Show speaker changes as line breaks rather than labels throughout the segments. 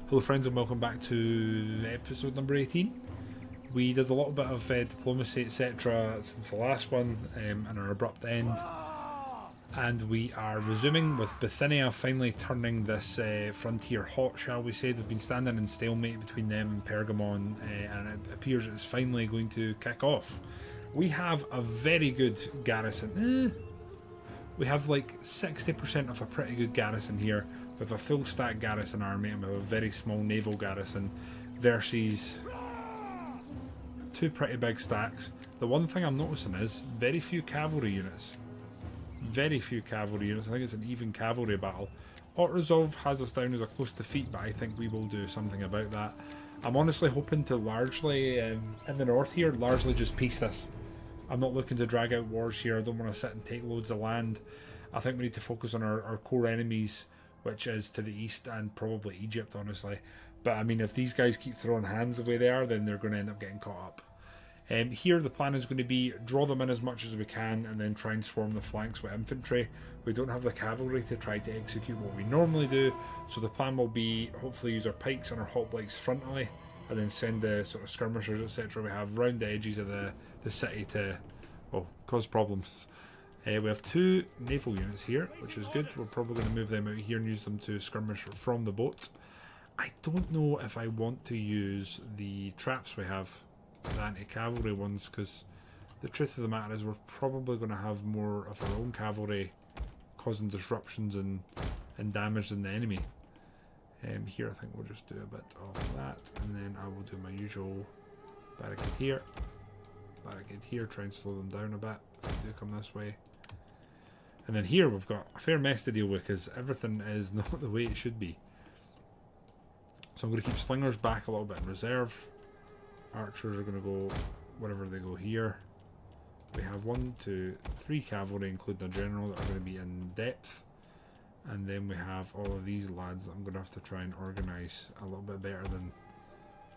Hello friends and welcome back to episode number 18. We did a little bit of diplomacy etc since the last one and our abrupt end, and we are resuming with Bithynia finally turning this frontier hot, shall we say. They've been standing in stalemate between them and Pergamon, and it appears it's finally going to kick off. We have a very good garrison. We have like 60% of a pretty good garrison here, with a full stack garrison army and with a very small naval garrison versus two pretty big stacks. The one thing I'm noticing is very few cavalry units. Very few cavalry units. I think it's an even cavalry battle. Resolve has us down as a close defeat, but I think we will do something about that. I'm honestly hoping to largely, in the north here, largely just piece this. I'm not looking to drag out wars here. I don't want to sit and take loads of land. I think we need to focus on our core enemies, which is to the east and probably Egypt, honestly. But I mean, if these guys keep throwing hands the way they are, then they're going to end up getting caught up. Here the plan is going to be draw them in as much as we can and then try and swarm the flanks with infantry. We don't have the cavalry to try to execute what we normally do, so the plan will be hopefully use our pikes and our hoplites frontally and then send the sort of skirmishers etc. we have round the edges of the city to, well, cause problems. We have two naval units here, which is good. We're probably going to move them out here and use them to skirmish from the boat. I don't know if I want to use the traps we have, the anti-cavalry ones, because the truth of the matter is we're probably going to have more of our own cavalry causing disruptions and damage than the enemy. Here I think we'll just do a bit of that, and then I will do my usual barricade here, try and slow them down a bit if they do come this way. And then here we've got a fair mess to deal with because everything is not the way it should be. So I'm going to keep slingers back a little bit in reserve. Archers are going to go wherever they go here. We have 1, 2, 3 cavalry, including a general, that are going to be in depth. And then we have all of these lads that I'm going to have to try and organise a little bit better than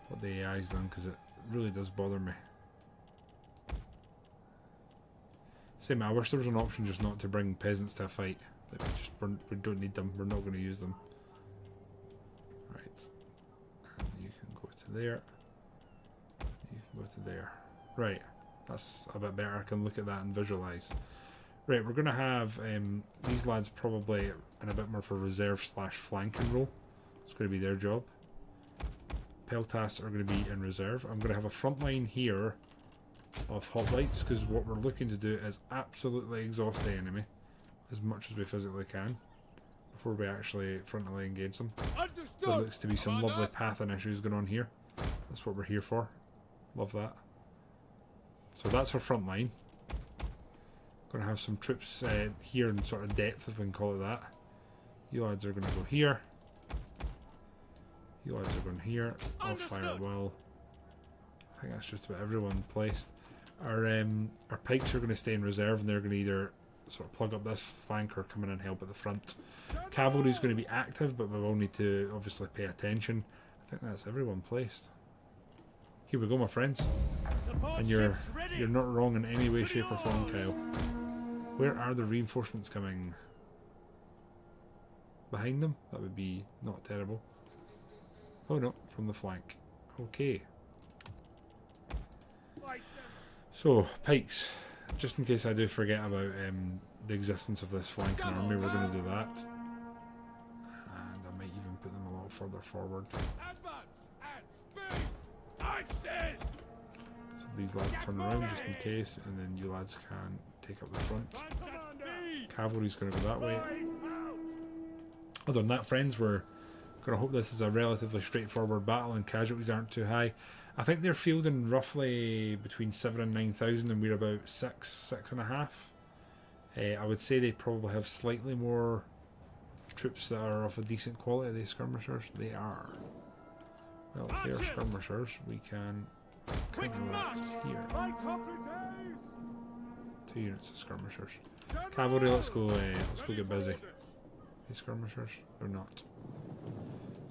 what the AI's done, because it really does bother me. Same, I wish there was an option just not to bring peasants to a fight. Like we don't need them, we're not going to use them. Right. And you can go to there. You can go to there. Right. That's a bit better. I can look at that and visualise. Right, we're going to have these lads probably in a bit more for reserve / flanking role. It's going to be their job. Peltas are going to be in reserve. I'm going to have a front line here of hoplites, because what we're looking to do is absolutely exhaust the enemy as much as we physically can before we actually frontally engage them. There looks to be some lovely pathing issues going on here. That's what we're here for. Love that. So that's our front line. Going to have some troops here in sort of depth, if we can call it that. You lads are going to go here. You lads are going here. I'll fire at will. I think that's just about everyone placed. Our pikes are going to stay in reserve, and they're going to either sort of plug up this flank or come in and help at the front. Cavalry is going to be active, but we will need to obviously pay attention. I think that's everyone placed. Here we go, my friends. And you're not wrong in any way, shape or form, Kyle. Where are the reinforcements coming? Behind them? That would be not terrible. Oh no, from the flank. Okay. So, pikes. Just in case I do forget about the existence of this flanking army, we're going to do that. And I might even put them a little further forward. So these lads turn around just in case, and then you lads can take up the front. Cavalry's going to go that way. Other than that, friends, we're going to hope this is a relatively straightforward battle and casualties aren't too high. I think they're fielding roughly between 7,000 and 9,000, and we're about 6.5. I would say they probably have slightly more troops that are of a decent quality. Are they skirmishers? They are. Well, if they are skirmishers, we can cover that here. 2 units of skirmishers. Cavalry, let's go get busy. These skirmishers? They're not.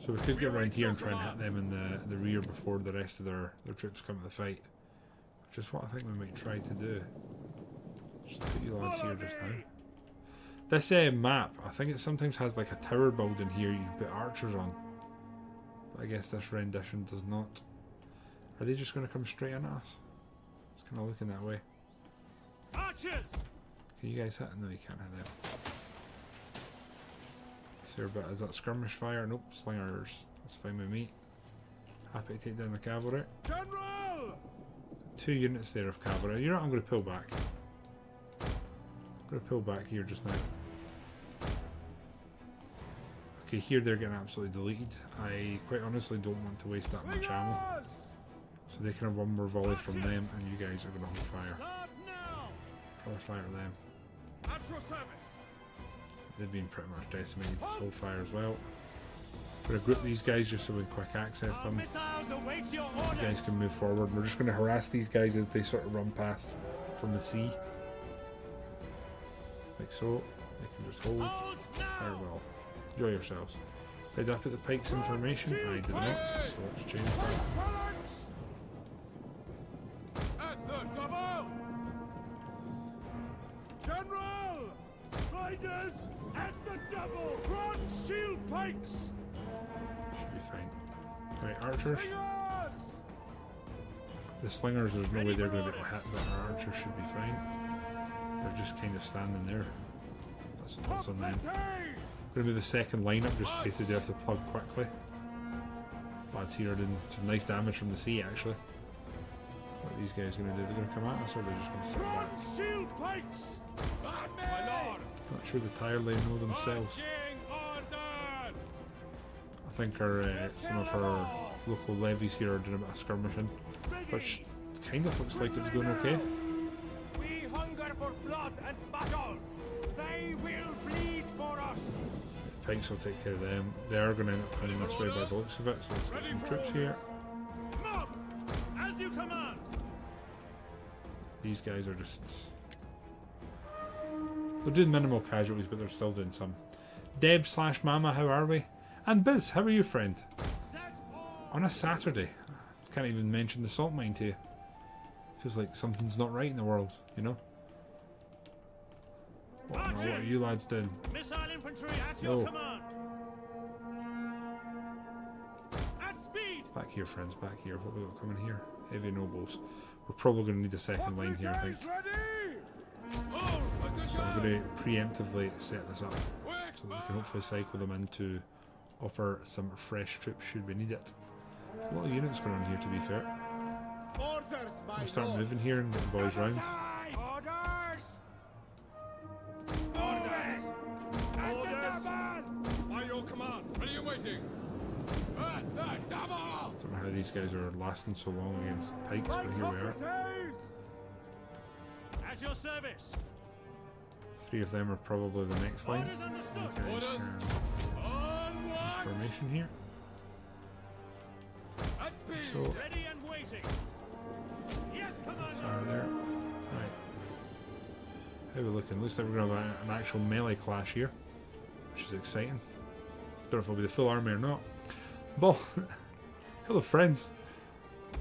So we could get around here and try and hit them in the rear before the rest of their troops come to the fight. Which is what I think we might try to do. Just put you lads here just now. This map, I think it sometimes has like a tower building here you can put archers on. But I guess this rendition does not. Are they just going to come straight into us? It's kind of looking that way.
Archers!
Can you guys hit? No, you can't hit it. Is there a bit? Is that skirmish fire? Nope, slingers. That's fine with me. Happy to take down the cavalry.
General!
2 units there of cavalry. You know what? I'm going to pull back. I'm going to pull back here just now. Okay, here they're getting absolutely deleted. I quite honestly don't want to waste that much ammo. So they can have one more volley from them, and you guys are going to hold fire. Probably fire them.
At your service.
They've been pretty much decimated. Hold fire as well. I'm going to group these guys just so we can quick access them. You guys can move forward. We're just going to harass these guys as they sort of run past from the sea. Like so. They can just hold. Fire well. Enjoy yourselves. Did I put the pikes in formation? I did not, so let's change that.
At the double! General! Riders at the double! Front shield pikes!
Should be fine. Right, archers.
Slingers!
The slingers, there's no way they're going to be able to hit, but our archers should be fine. They're just kind of standing there. That's on them. Going to move the second line up just in case they do have to plug quickly. Lads here are doing some nice damage from the sea actually. What are these guys going to do? They're going to come at us or they're just going to sit back?
Shield pikes! My lord!
Not sure the tire lane know themselves. I think our some of our local levies here are doing a bit of skirmishing, which kind of looks like it's going okay.
We hunger for blood and battle. They will bleed for us.
Pikes will take care of them. They are going to end up coming this way by the looks of it, so let's get some troops here.
Mob, as you command.
These guys are just... They're doing minimal casualties, but they're still doing some. Deb / Mama, how are we? And Biz, how are you, friend? On a Saturday. I can't even mention the salt mine to you. Feels like something's not right in the world, you know? What are you lads doing?
Missile infantry at your command. At speed.
Back here, friends, back here. What we got coming here? Heavy nobles. We're probably going to need a second line here, I think. So I'm going to preemptively set this up so that we can hopefully cycle them in to offer some fresh troops should we need it. There's a lot of units going on here, to be fair. We'll start moving here and get the boys round.
Orders! Orders! Orders! By your command! What are you waiting? At the double!
Don't know how these guys are lasting so long against pikes, but here we are.
At your service!
3 of them are probably the next line.
Orders understood!
You guys can formation here. So
Ready and waiting! Yes, commander!
fire there. Right. How are we looking? Looks like we're going to have an actual melee clash here, which is exciting. Don't know if it'll be the full army or not. But hello, friends.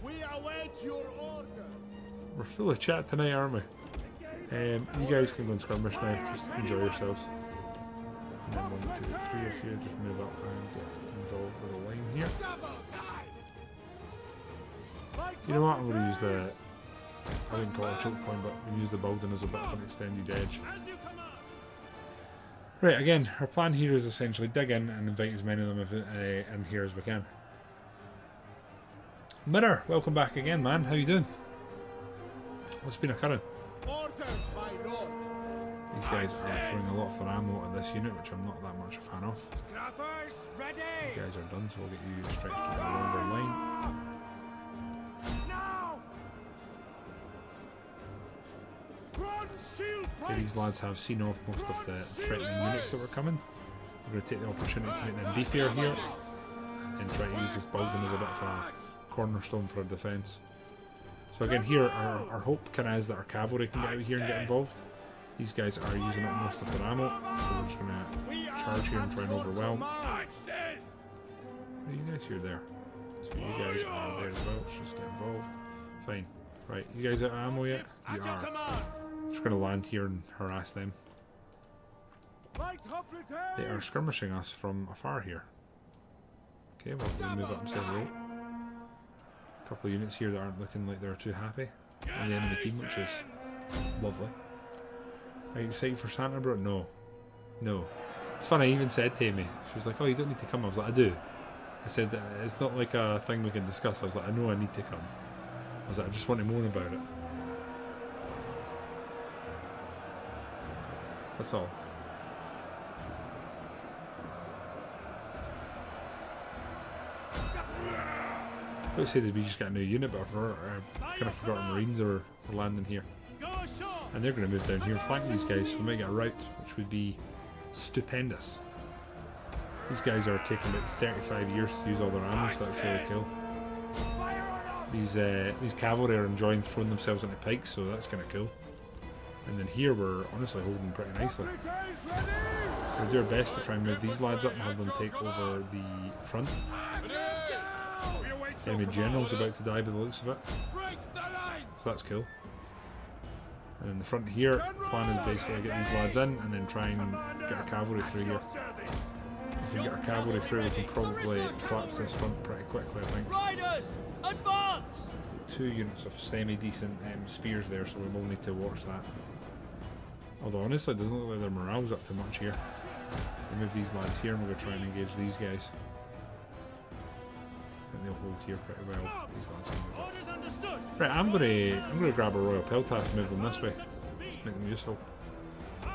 We await your orders!
We're full of chat tonight, aren't we? You guys can go and skirmish now. Just enjoy yourselves. And then 1, 2, 3 of you just move up and get involved with a line here. You know what? I'm going to use the... I didn't call it a choke point, but we use the Bogdan as a bit of an extended edge. Right, again, our plan here is essentially dig in and invite as many of them in here as we can. Mirror, welcome back again, man. How you doing? What's been occurring? These guys are throwing a lot of their ammo at this unit, which I'm not that much a fan of.
Scrappers, ready!
You guys are done, so we'll get you straight to the longer line.
Now!
Okay, these lads have seen off most of the threatening units that were coming. We're going to take the opportunity to make them beefier here and try to use this building as a bit of a cornerstone for our defence. So again, here our hope kind of is that our cavalry can get out here and get involved. These guys are using up most of their ammo, so we're just going to charge here and try and overwhelm. What are you guys here there? So you guys are there as well, let's just get involved. Fine. Right, you guys out of ammo yet? You are. Just going to land here and harass them. They are skirmishing us from afar here. Okay, well, we'll move up and say hello. A couple of units here that aren't looking like they're too happy on the enemy team, which is lovely. Are you excited for Santa, bro? No. No. It's funny, I even said to Amy, she was like, oh, you don't need to come. I was like, I do. I said, it's not like a thing we can discuss. I was like, I know I need to come. I was like, I just want to moan about it. That's all. I would say that we just got a new unit, but I kind of forgot our Marines are landing here. And they're going to move down here and flank these guys, so we might get a rout, which would be stupendous. These guys are taking about 35 years to use all their ammo, so that's really cool. These cavalry are enjoying throwing themselves into pikes, so that's kind of cool. And then here we're honestly holding pretty nicely. We'll do our best to try and move these lads up and have them take over the front. Enemy general's about to die by the looks of it, so that's cool. And in the front here, the plan is basically get these lads in and then try and get our cavalry through here. If we get our cavalry through, we can probably collapse this front pretty quickly, I think.
Riders, advance!
2 units of semi-decent spears there, so we will need to watch that. Although honestly, it doesn't look like their morale's up to much here. We'll move these lads here and we're going to try and engage these guys. And they'll hold here pretty well. These lads can move up. Right, I'm gonna grab a Royal Peltas and move them this way. Just make them useful. You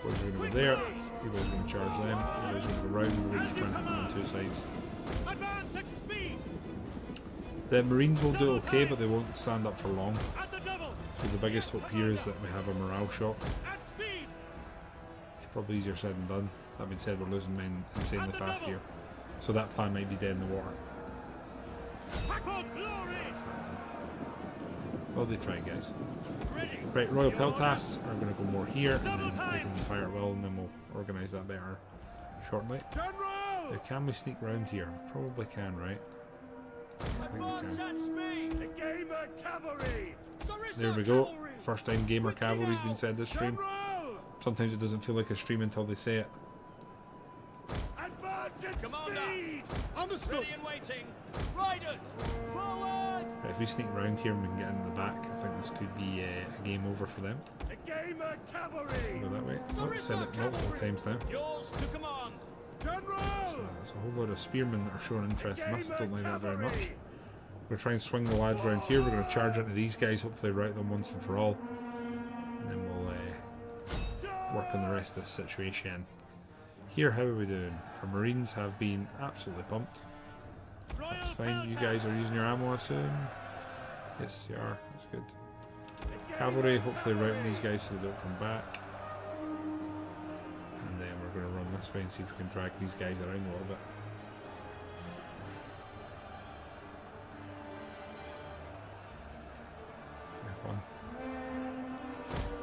boys are gonna go there. You boys are gonna charge them. You boys are gonna go round. We're just trying to hit them on 2 sides. The Marines will do okay, but they won't stand up for long. So the biggest hope here is that we have a morale shock. It's probably easier said than done. That being said, we're losing men insanely fast here. So that plan might be dead in the water. Well, they try, guys. Right, Royal Peltas are going to go more here, and then they can fire at will, and then we'll organise that better shortly. Now, can we sneak round here? Probably can, right? I think we can. There we go. First time Gamer Cavalry's been said this stream. Sometimes it doesn't feel like a stream until they say it.
Commander, understood. Ready and waiting. Riders, forward.
Right, if we sneak around here and we can get into the back, I think this could be a game over for them. Go that way. Oh, said it multiple times now.
Yours to command.
That's a whole lot of spearmen that are showing interest in us. Don't like that very much. We're going to try and swing the lads around here. We're going to charge into these guys, hopefully rout them once and for all. And then we'll work on the rest of this situation. Here, how are we doing? Our Marines have been absolutely pumped. That's fine. You guys are using your ammo, I assume? Yes, you are. That's good. Cavalry, hopefully routing these guys so they don't come back. And then we're going to run this way and see if we can drag these guys around a little bit. F1.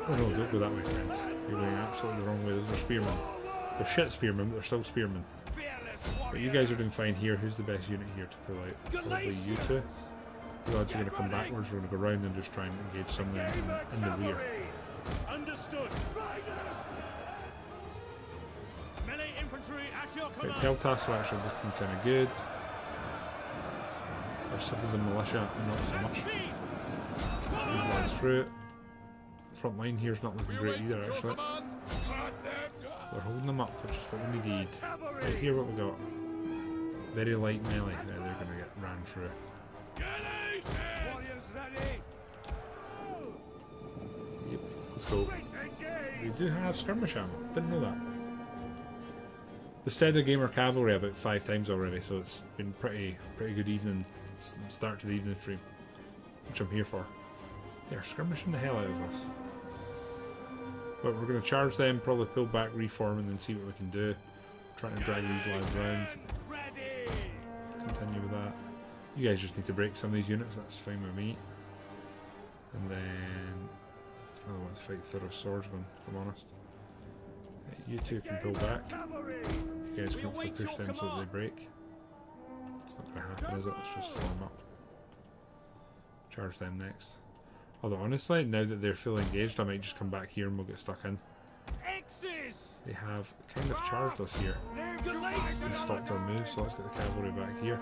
Oh no, don't go that way, friends. You're going absolutely the wrong way. Those are spearmen. They're shit spearmen, but they're still spearmen. But you guys are doing fine here. Who's the best unit here to pull out? Probably you two. You lads are going to come backwards. We're going to go round and just try and engage some of them in the rear.
Understood. Melee infantry at your command.
Right, Peltas are actually looking kind of good. Our citizen militia, not so much. These lads through. Front line here is not looking great either, actually. We're holding them up, which is what we need. Right here, what we got? Very light melee. Yeah, they're going to get ran through. Yep, let's go. We do have skirmish ammo. Didn't know that. They've said the Gamer Cavalry about 5 times already, so it's been pretty good evening start to the evening stream, which I'm here for. They're skirmishing the hell out of us. But we're going to charge them, probably pull back, reform, and then see what we can do. Trying to drag these lads around. Continue with that. You guys just need to break some of these units, that's fine with me. And then I want to fight thorough swordsmen, if I'm honest. You two can pull back. You guys can hopefully push them so that they break. It's not going to happen, is it? Let's just form up. Charge them next. Although honestly, now that they're fully engaged, I might just come back here and we'll get stuck in.
X's.
They have kind of charged us here and stopped our moves, so let's get the cavalry back here.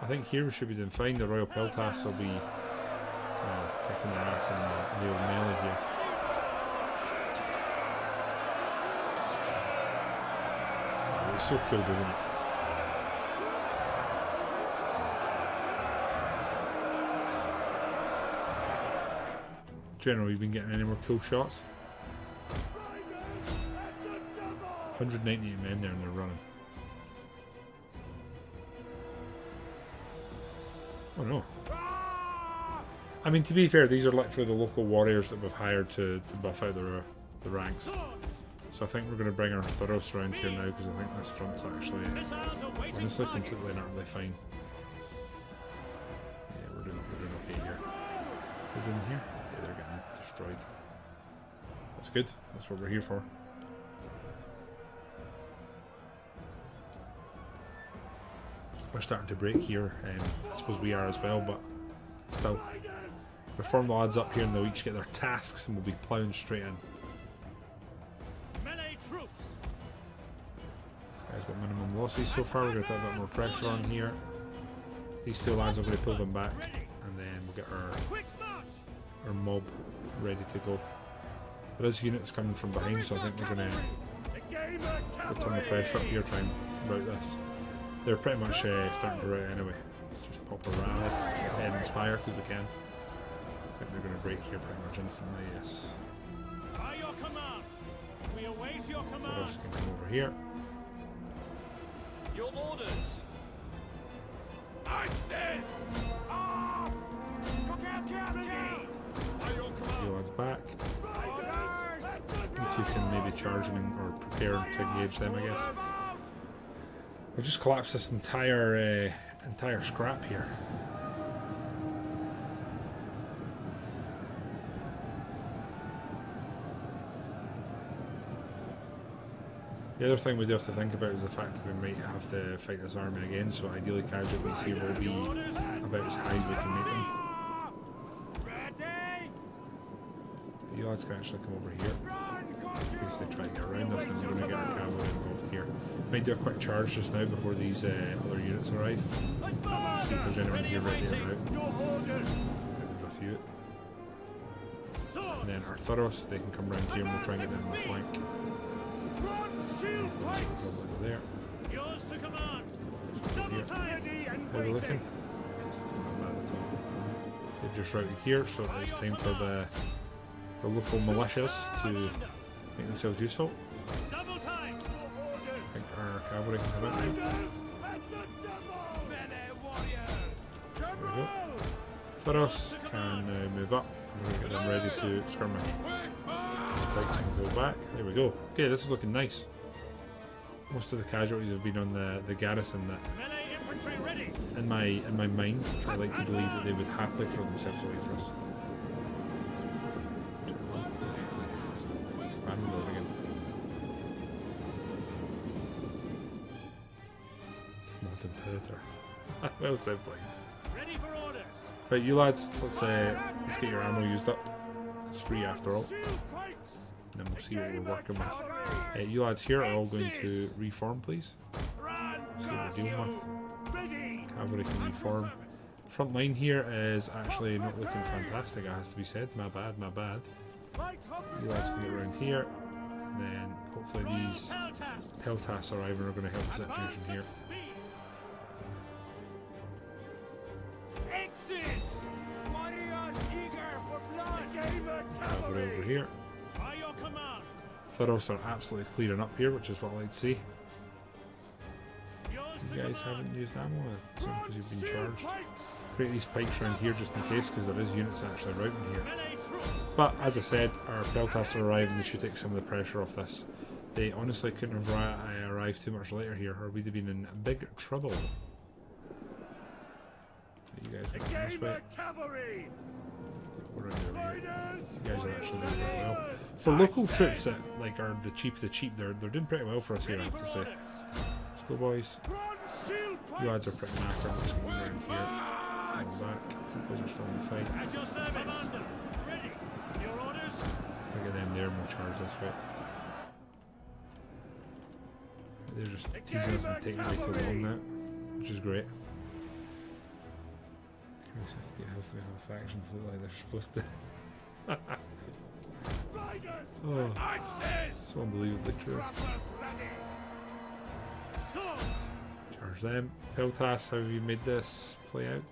I think here we should be doing fine. The Royal Peltas will be kicking their ass in the old melee here. Oh, it's so cool, isn't it? General, you've been getting any more cool shots? 198 men there and they're running. Oh no. I mean, to be fair, these are literally the local warriors that we've hired to buff out the ranks. So I think we're going to bring our Favours around here now because I think this front's actually honestly completely and utterly fine. Yeah, we're doing okay here. We're doing here? Yeah, they're getting destroyed. That's good. That's what we're here for. We're starting to break here, I suppose we are as well, but still. We form the lads up here and they'll each get their tasks and we'll be ploughing straight in.
Melee troops.
This guy's got minimum losses so far. We're going to put a bit more pressure on here. These two lads are going to pull them back and then we'll get our mob ready to go. There is units coming from behind, so I think we're going to put on the pressure up here, try and rout this. They're pretty much starting to rout anyway. Let's just pop a rally and inspire because we can. I think they're going to break here pretty much instantly, yes.
By your command. We await your
What
command.
else can come over here?
Your orders. Axis!
The lads back. If you can maybe charge in or prepare to engage them, I guess. We'll just collapse this entire scrap here. The other thing we do have to think about is the fact that we might have to fight this army again, so ideally casualties here will be about as high as we can make them. You lads can actually come over here. In case they try to get around us, then we're going to get our cavalry involved here. Might do a quick charge just now before these other units arrive. See if there's anyone here ready to rout. There's a few. And then our Favours, they can come round here and we'll try and get them on the flank. Over there.
Yours to command.
Double
time.
How are they looking? Yes, not bad at all. They've just routed here, so it's time for the local militias to make themselves useful.
Double time.
I think our cavalry can come out now. There we go. Favours can now move up. We're going to get them ready to skirmish. Spikes can go back. There we go. Okay, this is looking nice. Most of the casualties have been on the garrison that,
Melee infantry ready.
in my mind, I like to believe that they would happily throw themselves away for us. Petra. Well said, Blake.
Ready for orders.
Right, you lads, let's get your ammo used up. It's free after all. And then we'll see what we're working with. You lads here are all going to reform, please. See what we're dealing with. Cavalry can reform. Front line here is actually not looking fantastic, it has to be said. My bad, my bad. You lads can get around here. And then hopefully these Peltas arriving are going to help the situation here. Cavalry over here. Favours are absolutely clearing up here, which is what I like to see. You guys haven't used ammo, because you've been charged. Create these pikes around here just in case, because there is units actually routing here. But as I said, our Peltas are arriving, they should take some of the pressure off this. They honestly couldn't have arrived too much later here, or we'd have been in big trouble. You guys are this way. We're around over here. You guys are actually doing pretty well. For local troops that like are the cheap, they're doing pretty well for us here, I have to say. Let's go, boys. You lads are pretty knackered. Let's go around here. Fall back. You guys are still in the fight.
At your service. Ready. Your orders.
Look at them there, and we'll charge this way. They're just teasing us and taking way too long now, which is great. It has to be how the factions look like they're supposed to. Oh, so unbelievably true. Charge them. Peltas, how have you made this play out?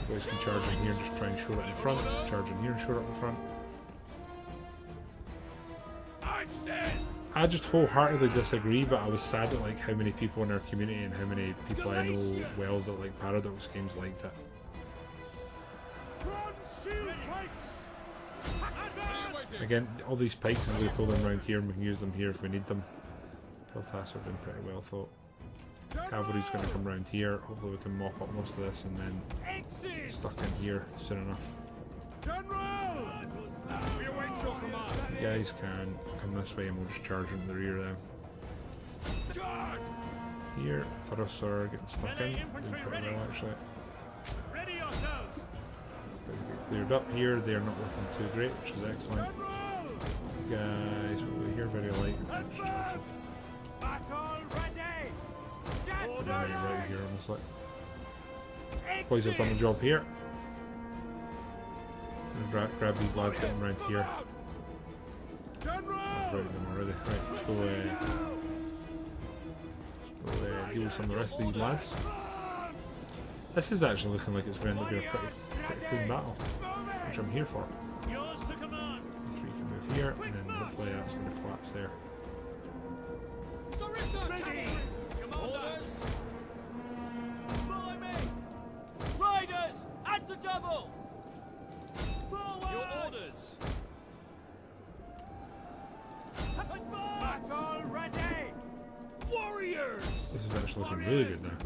You guys can charge in here and just try and show it in front. Charge in here and show it in front. I just wholeheartedly disagree, but I was sad at like how many people in our community and how many people I know well that like Paradox games liked it. Again, all these pikes, and we pull them around here and we can use them here if we need them. Peltas have been pretty well thought. Cavalry's going to come around here. Hopefully we can mop up most of this and then get stuck in here soon enough. You guys can come this way and we'll just charge into the rear then. Here, Favours are getting stuck in. Doing pretty well actually. Get cleared up here. They're not looking too great, which is excellent. You guys, over here very light. Right here, almost like. Boys have done the job here. Grab these lads getting around here. I've routed them already. Right, let's go deal with some of the rest of these lads. This is actually looking like it's going to be a pretty clean battle, which I'm here for. Three can move here, and then hopefully that's going to collapse there.
Follow me! Riders! At the double! Forward! Your orders! Battle ready! Warriors!
This is actually looking really good now.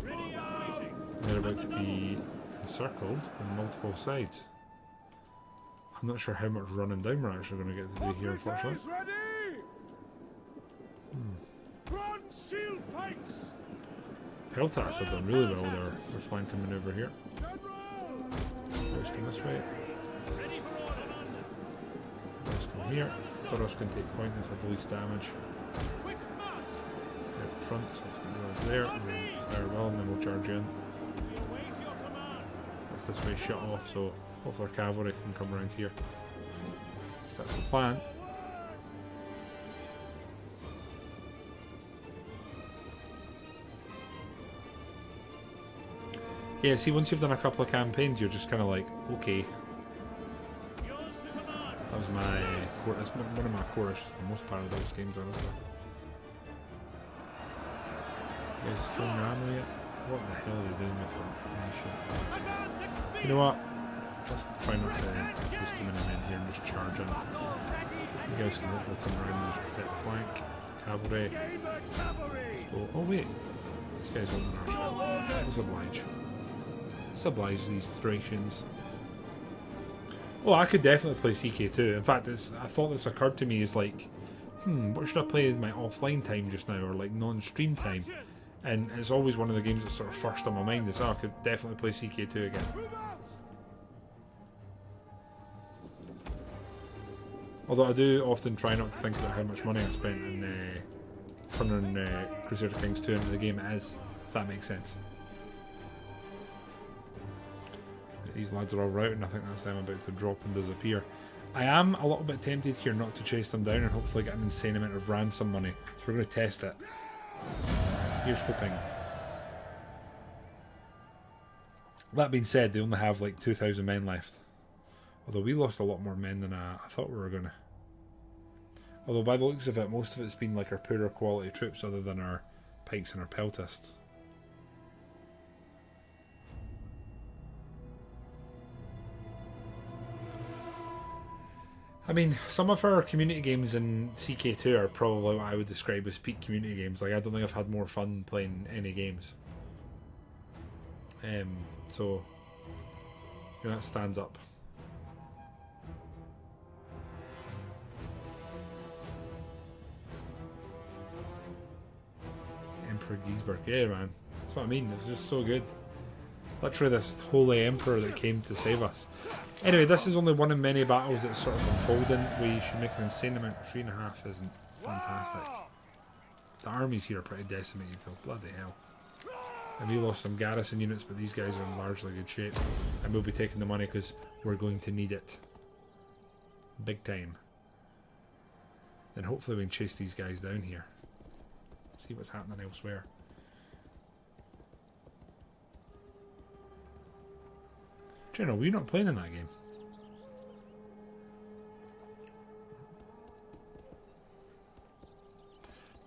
They're about to be encircled on multiple sides. I'm not sure how much running down we're actually going to get to do here, unfortunately. Peltas have done really well there. They're flanking maneuver here. Let's come this way. Let's come here. Favours can take point and have the least damage. At the front, so it's there, and then fire well, and then we'll charge in. That's this way shut off, so hopefully our cavalry can come around here. So that's the plan. Yeah, see, once you've done a couple of campaigns, you're just kind of like, okay. That was my core. That's one of my core issues for most part of those games, honestly. You guys throwing your ammo yet? What the hell are you doing with it? You know what? Let's try not to just come in here and just charge in. You guys can hopefully turn around and just protect the flank. Cavalry. Oh wait. This guy's holding our side. Let's oblige. Let's oblige these Thracians. Oh, I could definitely play CK2. In fact, I thought this occurred to me as like, what should I play in my offline time just now, or like non-stream time? And it's always one of the games that's sort of first on my mind is, oh, I could definitely play CK2 again. Although I do often try not to think about how much money I spent in turning Crusader Kings 2 into the game as, if that makes sense. These lads are all routing. I think that's them about to drop and disappear. I am a little bit tempted here not to chase them down and hopefully get an insane amount of ransom money. So we're going to test it. Here's hoping. That being said, they only have like 2,000 men left. Although we lost a lot more men than I thought we were going to. Although by the looks of it, most of it's been like our poorer quality troops other than our pikes and our peltists. I mean, some of our community games in CK2 are probably what I would describe as peak community games. Like, I don't think I've had more fun playing any games. So, you know, that stands up. Emperor Giesberg, yeah, man. That's what I mean. It's just so good. Literally this holy emperor that came to save us. Anyway, this is only one of many battles that's sort of unfolding. We should make an insane amount. 3.5 isn't fantastic. The armies here are pretty decimated though. Bloody hell. And we lost some garrison units, but these guys are in largely good shape. And we'll be taking the money because we're going to need it. Big time. Then hopefully we can chase these guys down here. See what's happening elsewhere. General, were you not playing in that game?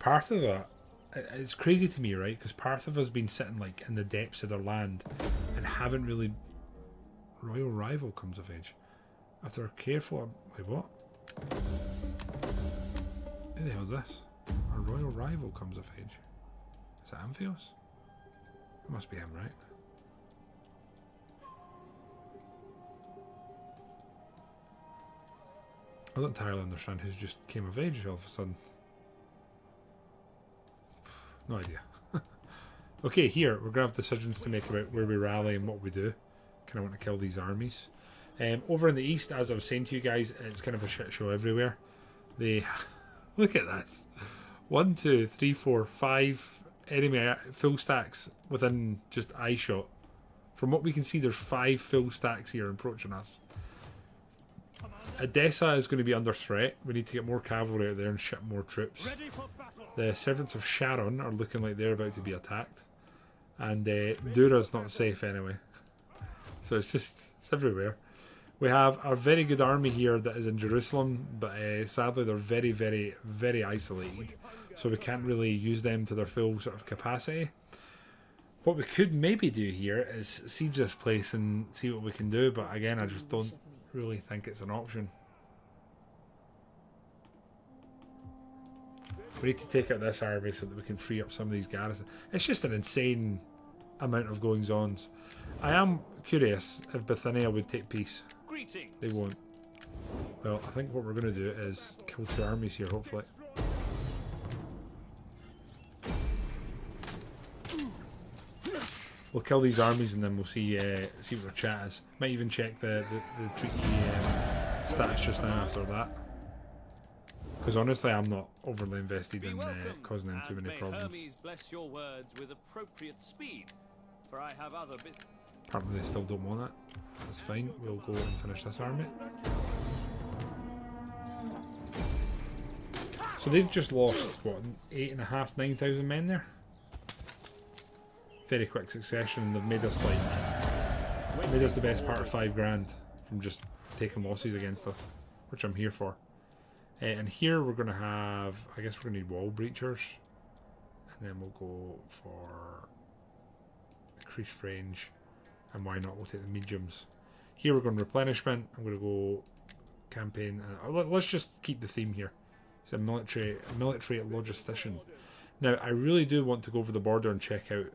Parthiva, it's crazy to me, right? Because Parthiva's been sitting like in the depths of their land and haven't really... Royal rival comes of age. If they're careful... Wait, what? Who the hell is this? A royal rival comes of age. Is that Amphios? It must be him, right? I don't entirely understand who's just came of age all of a sudden. No idea. Okay, here, we're going to have decisions to make about where we rally and what we do. Kind of want to kill these armies. Over in the east, as I was saying to you guys, it's kind of a shit show everywhere. They... Look at this. 1, 2, 3, 4, 5 enemy full stacks within just eye shot. From what we can see, there's 5 full stacks here approaching us. Edessa is going to be under threat. We need to get more cavalry out there and ship more troops. The servants of Sharon are looking like they're about to be attacked. And Dura's not safe anyway. So it's everywhere. We have a very good army here that is in Jerusalem, but sadly they're very, very, very isolated. So we can't really use them to their full sort of capacity. What we could maybe do here is siege this place and see what we can do, but again, I just don't really think it's an option. We need to take out this army so that we can free up some of these garrisons. It's just an insane amount of goings-ons. I am curious if Bithynia would take peace. They won't. Well, I think what we're going to do is kill 2 armies here, hopefully. We'll kill these armies and then we'll see what their chat is. Might even check the treaty status just now after that. Because honestly, I'm not overly invested in causing them too many problems.
Hermes bless your words with appropriate speed, for I have other bit.
Apparently they still don't want it. That's fine. We'll go and finish this army. So they've just lost, what, 8,500, 9,000 men there? Very quick succession, and they've made us the best part of 5 grand from just taking losses against us, which I'm here for. And here we're going to have, I guess we're going to need wall breachers, and then we'll go for increased range, and why not, we'll take the mediums. Here we're going replenishment, I'm going to go campaign, let's just keep the theme here. It's a military logistician. Now, I really do want to go over the border and check out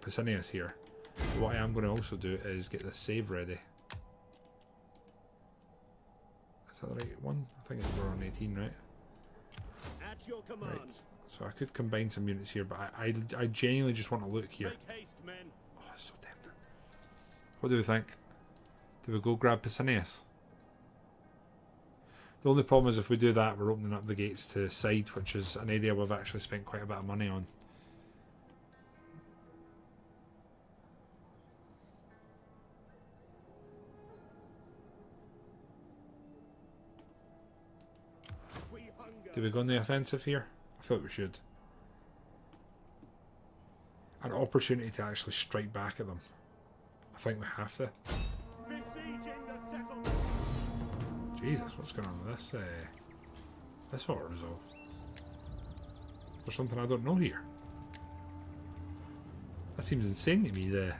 Pessinous here. But what I am going to also do is get this save ready. Is that the right one? I think we're on 18, right?
At your command.
Right. So I could combine some units here, but I genuinely just want to look here.
Make haste, men.
Oh, it's so tempting. What do we think? Do we go grab Pessinous? The only problem is if we do that, we're opening up the gates to Side, which is an area we've actually spent quite a bit of money on. Do we go on the offensive here? I feel like we should. An opportunity to actually strike back at them. I think we have to. Jesus, what's going on with this auto resolve? There's something I don't know here. That seems insane to me, the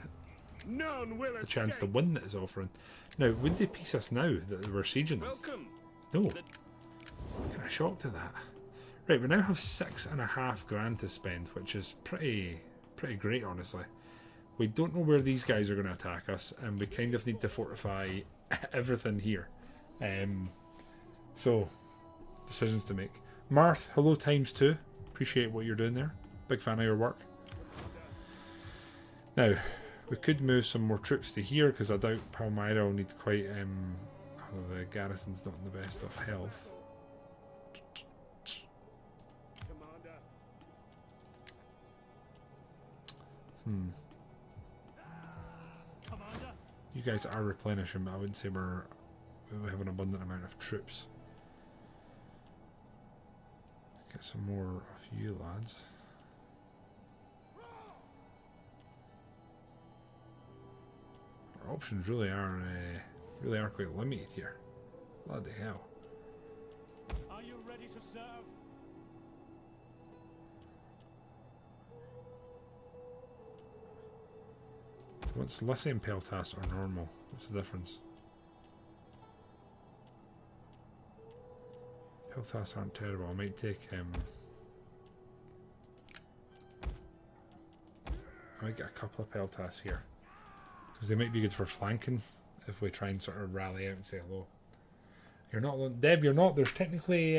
chance to win that is offering. Now, would they peace us now that they were sieging them?
Welcome.
No. Kind of shocked at that. Right, we now have 6.5 grand to spend, which is pretty great, honestly. We don't know where these guys are going to attack us, and we kind of need to fortify everything here. So, decisions to make. Marth, hello ×2. Appreciate what you're doing there. Big fan of your work. Now, we could move some more troops to here, because I doubt Palmyra will need quite, the garrison's not in the best of health.
Commander.
You guys are replenishing, but I wouldn't say we have an abundant amount of troops. Get some more of you lads. Our options really are quite limited here. Bloody hell.
Are you ready to serve?
What's Lysian Peltas or normal? What's the difference? Peltas aren't terrible. I might take I might get a couple of Peltas here. Because they might be good for flanking if we try and sort of rally out and say hello. You're not alone. Deb, you're not. There's technically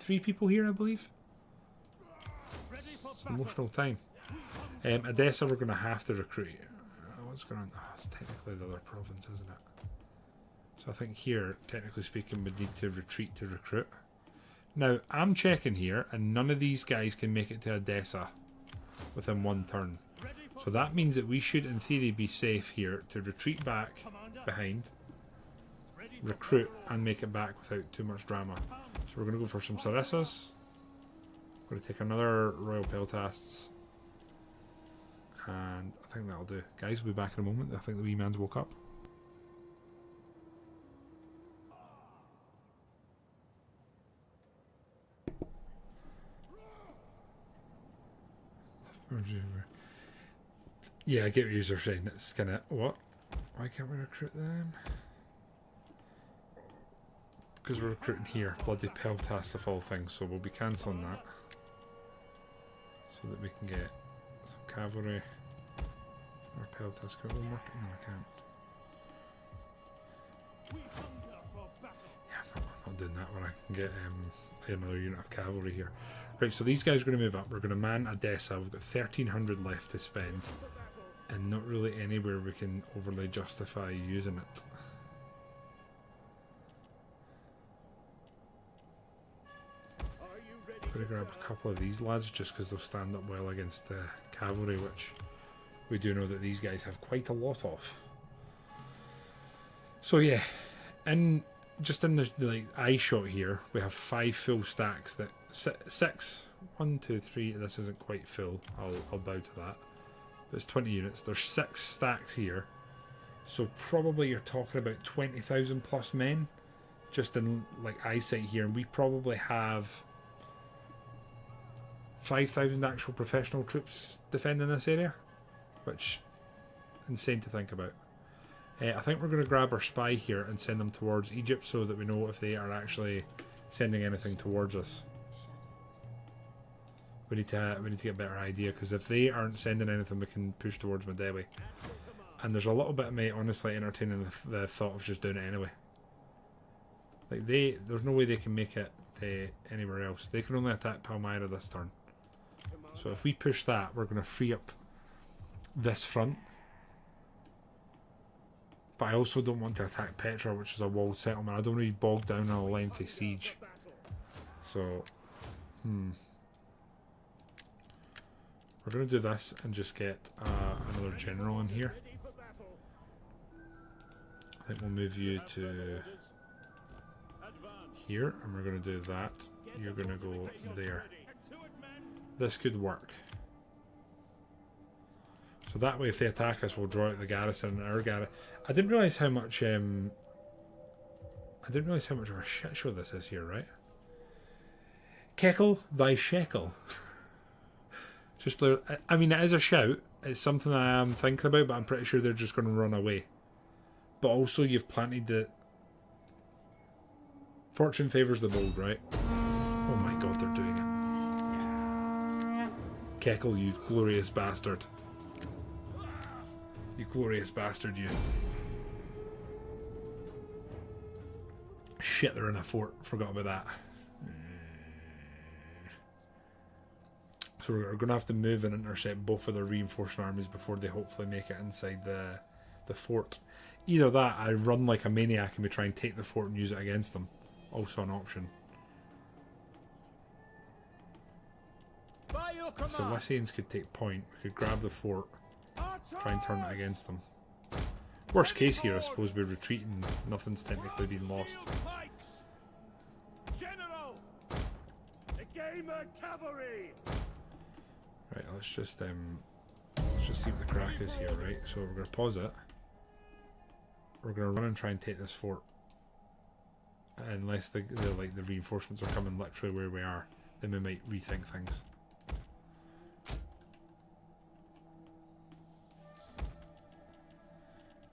3 people here, I believe.
Ready for
It's an emotional time. Edessa we're going to have to recruit. What's going on? Oh, it's technically the other province, isn't it? So I think here, technically speaking, we'd need to retreat to recruit. Now, I'm checking here, and none of these guys can make it to Edessa within 1 turn. So that means that we should, in theory, be safe here to retreat back behind, recruit, and make it back without too much drama. So we're going to go for some Sarissas. We're going to take another Royal Peltasts. And I think that'll do. Guys, we'll be back in a moment. I think the wee man's woke up. Yeah, I get what you're saying. It's kind of... What? Why can't we recruit them? Because we're recruiting here. Bloody Peltas of all things. So we'll be cancelling that. So that we can get some cavalry. Or Peltas. Can we work? No, I can't. Yeah, I'm not doing that when I can get another unit of cavalry here. Right, so these guys are going to move up. We're going to man Edessa. We've got 1,300 left to spend. And not really anywhere we can overly justify using it. I'm going to grab a couple of these lads just because they'll stand up well against the cavalry, which we do know that these guys have quite a lot of. So yeah, just in the like eye shot here, we have 5 full stacks. That 6, 1, 2, 3. This isn't quite full. I'll bow to that. But it's 20 units. There's 6 stacks here, so probably you're talking about 20,000 plus men, just in like eyesight here, and we probably have 5,000 actual professional troops defending this area, which insane to think about. I think we're going to grab our spy here and send them towards Egypt so that we know if they are actually sending anything towards us. We need to get a better idea, because if they aren't sending anything, we can push towards Madewi. And there's a little bit of me honestly entertaining the thought of just doing it anyway. Like there's no way they can make it anywhere else. They can only attack Palmyra this turn. So if we push that, we're going to free up this front. But I also don't want to attack Petra, which is a walled settlement. I don't want to be bogged down in a lengthy siege. So, we're going to do this and just get another general in here. I think we'll move you to here, and we're going to do that. You're going to go there. This could work. So that way, if they attack us, we'll draw out the garrison and our garrison. I didn't realise how much. I didn't realise how much of a shit show this is here, right? Keckle thy shekel. Just, I mean, it is a shout. It's something I am thinking about, but I'm pretty sure they're just going to run away. But also, you've planted the. Fortune favours the bold, right? Oh my god, they're doing it. Keckle, you glorious bastard. You glorious bastard, you. Shit, they're in a fort. Forgot about that. So we're going to have to move and intercept both of their reinforcing armies before they hopefully make it inside the fort. Either that, I run like a maniac and we try and take the fort and use it against them. Also an option.
By your
The
command.
Seleucids could take point. We could grab the fort, try and turn it against them. Worst case here, I suppose we're retreating. Nothing's technically been lost.
General! Gamer cavalry!
Right, let's just see what the crack is here, right? So we're gonna pause it. We're gonna run and try and take this fort. Unless the reinforcements are coming literally where we are, then we might rethink things.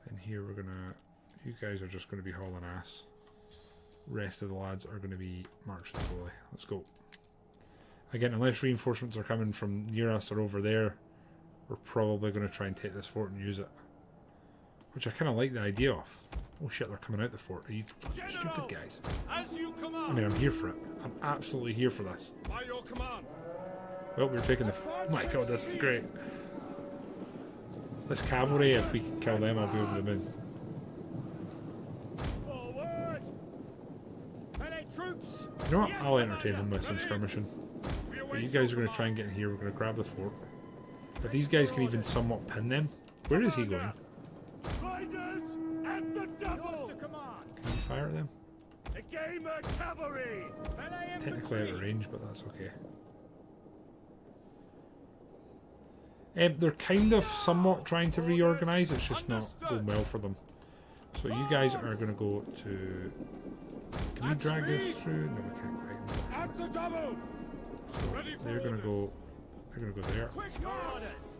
And here we're gonna, you guys are just gonna be hauling ass. Rest of the lads are gonna be marching slowly. Let's go. Again, unless reinforcements are coming from near us or over there, we're probably gonna try and take this fort and use it. Which I kinda like the idea of. Oh shit, they're coming out the fort. Are you fucking stupid guys?
As you command.
I mean, I'm here for it. I'm absolutely here for this.
By your command.
Well, we're taking the... Oh my god, this is great. This cavalry, if we can kill them, I'll be over the moon.
Forward! Melee troops!
You know what? I'll entertain them with some skirmishing. But you guys are going to try and get in here. We're going to grab the fort. If these guys can even somewhat pin them... Where is he going?
Riders at the double!
Can you fire at them?
Gamer cavalry!
Technically out of range, but that's okay. They're kind of somewhat trying to reorganise, it's just not going well for them. So you guys are going to go to... Can we drag this through? No, we can't quite.
At the double!
So they're going to go... They're going to go there.
Quick orders!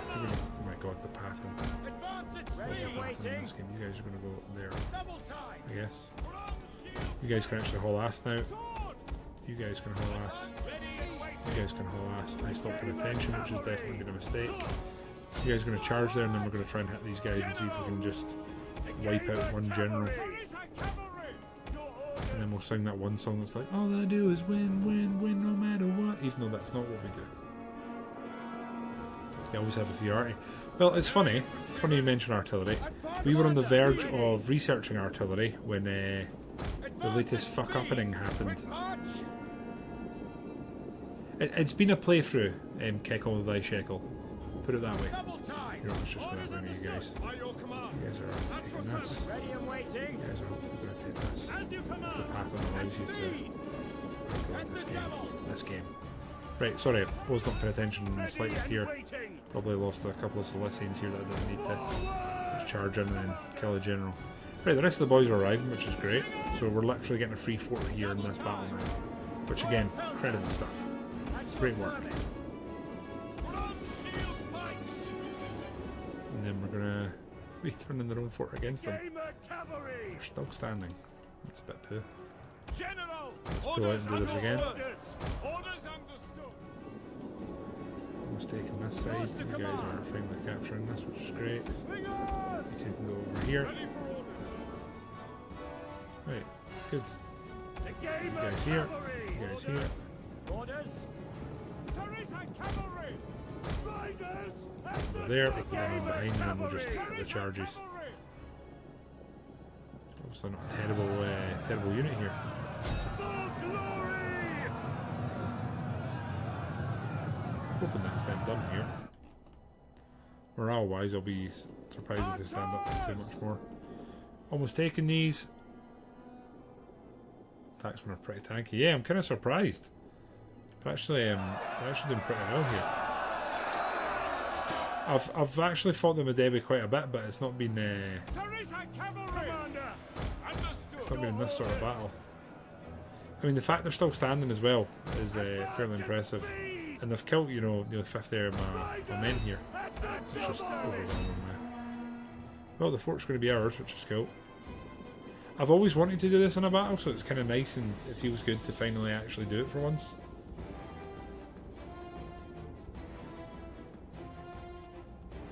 Oh my god, the pathing.
Advance it!
There's
Ready
no
and
pathing in
waiting!
this game. You guys are going to go there,
Double time!
I guess.
Strong shield!
You guys can actually haul ass now.
Swords!
You guys can haul ass.
Ready and waiting!
You guys can haul ass. I stopped at attention, which has definitely been a mistake. You guys are going to charge there, and then we're going to try and hit these guys and see if we can just wipe out one general. And then we'll sing that one song that's like, all I do is win, win, win no matter what. Even though that's not what we do. You always have a variety. Well, it's funny. It's funny you mention artillery. We were on the verge of researching artillery when the latest fuck-uppening happened. It's been a playthrough, Keckle the Thy Shekel. Put it that way. You know, it's just going to bring you guys.
By your command.
You guys are taking this.
Ready and waiting!
You guys are hopefully going to take this.
As you
If the
command!
pathing allows you to
Speed!
go with this game. Right, sorry, I was not paying attention in the slightest here.
Waiting!
Probably lost a couple of Seleucids here that I didn't need to just charge in and then kill a general. Right, the rest of the boys are arriving, which is great. So we're literally getting a free fort here in this battle now. Which again, incredible stuff. Great work. And then we're gonna be turning their own fort against them.
Gamer cavalry!
They're still standing. That's a bit poo.
General!
Let's go out and do this again.
Orders! Orders understood!
Almost taking this side. You guys are finally capturing this, which is great.
Slingers!
You two can go over here.
Ready for orders!
Right, good.
The
You
gamer
guys here.
cavalry!
You guys here.
Orders! Sarissa cavalry! Riders at the
Over there,
double!
and then behind them we'll just
Cavalry!
hit the charges.
Cavalry!
Obviously not a terrible unit here.
For glory!
Hoping that's them done here. Morale wise, I'll be surprised if they stand up to too much more. Almost taking these. Taxmen are pretty tanky. Yeah, I'm kind of surprised. But actually, they're actually doing pretty well here. I've actually fought them a Debbie quite a bit, but it's not been
Sarissa cavalry! Commander! Understood!
it's not been in this sort of battle. I mean, the fact they're still standing as well is fairly impressive. And they've killed, you know, the 50 of my men here. It's just overwhelming now. Well, the fort's going to be ours, which is cool. I've always wanted to do this in a battle, so it's kind of nice and it feels good to finally actually do it for once.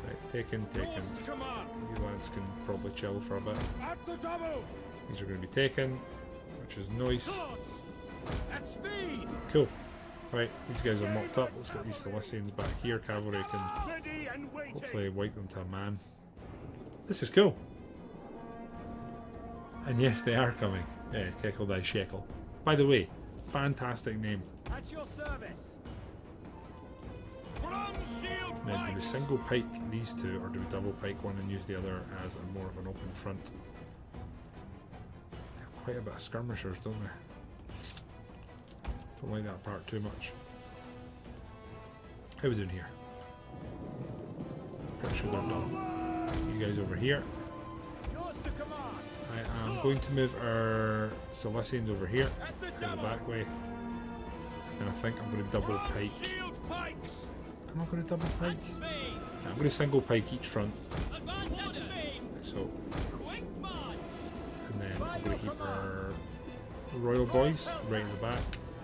Right, taken.
Yours to command.
You lads can probably chill for a bit.
At the double.
These are going to be taken, which is nice.
Swords! At speed!
Cool. Right, these guys are mopped up. Let's get these Seleucids back here. Cavalry can
Ready and waiting!
hopefully wipe them to a man. This is cool. And yes, they are coming. Yeah, Keckle Thy Shekel. By the way, fantastic name.
At your service! Bronze shield
Now, do we
pikes.
single pike these two, or do we double pike one and use the other as a more of an open front? They have quite a bit of skirmishers, don't they? Don't like that part too much. How are we doing here? Pretty sure they're done. You guys over here.
Yours to command.
I am going to move our Seleucians over here,
At the
in the
double.
back way. And I think I'm going to double
Bronze
pike.
shield pikes.
Am I going to double pike?
At speed.
No, I'm going to single pike each front.
Advance at speed.
Like so.
Quick march.
And then I'm going to keep our royal boys right in the back.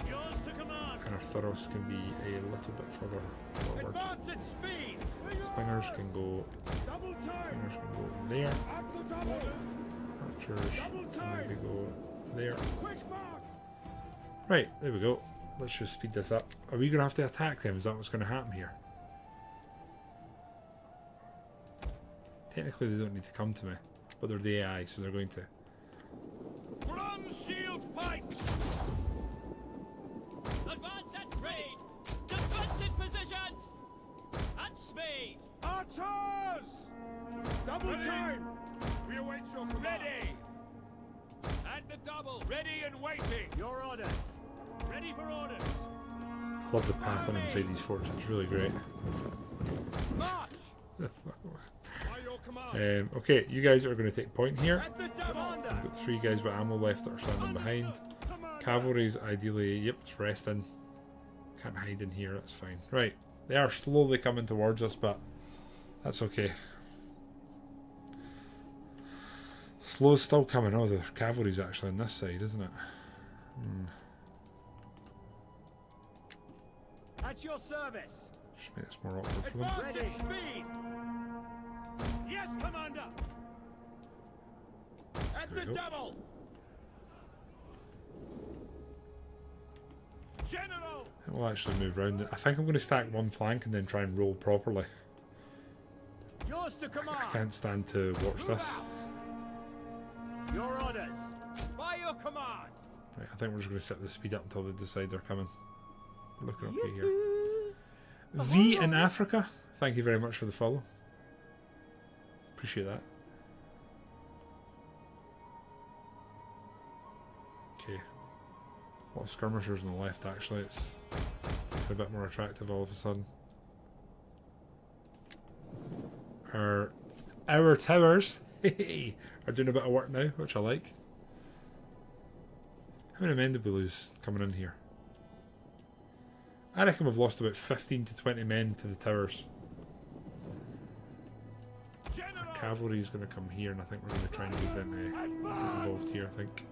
Yours to command.
And our Thuros can be a little bit further forward.
Advance at speed.
Slingers can go.
Double time.
Slingers can go there.
At the double.
Archers can maybe go there.
Quick march.
Right, there we go. Let's just speed this up. Are we going to have to attack them? Is that what's going to happen here? Technically, they don't need to come to me, but they're the AI, so they're going to.
Bronze shield pikes.
Advance at speed. Defensive positions. At speed.
Archers. Double time. We await your command. Ready. At the double. Ready and waiting. Your orders. Ready for orders.
I love the pathing inside these forts. It's really great.
March. By your command.
Okay, you guys are going to take point here.
At the double.
I've got 3 guys with ammo left that are standing behind. Cavalry's ideally, yep, it's resting. Can't hide in here, that's fine. Right, they are slowly coming towards us, but that's okay. Slow's still coming. Oh, the cavalry's actually on this side, isn't it?
At your service.
Just make this more awkward for them.
Advance at speed. Yes, Commander. At
There
the
we go.
double. General.
We'll actually move round it. I think I'm going to stack one flank and then try and roll properly.
Yours to
I
command.
can't stand to watch this.
Your orders. By your command.
Right, I think we're just going to set the speed up until they decide they're coming. Looking okay here. V in Africa, thank you very much for the follow. Appreciate that. Okay. A lot of skirmishers on the left actually, it's a bit more attractive all of a sudden. Our towers are doing a bit of work now, which I like. How many men did we lose coming in here? I reckon we've lost about 15 to 20 men to the towers.
General.
Cavalry is going to come here, and I think we're going to try and move them get involved here, I think.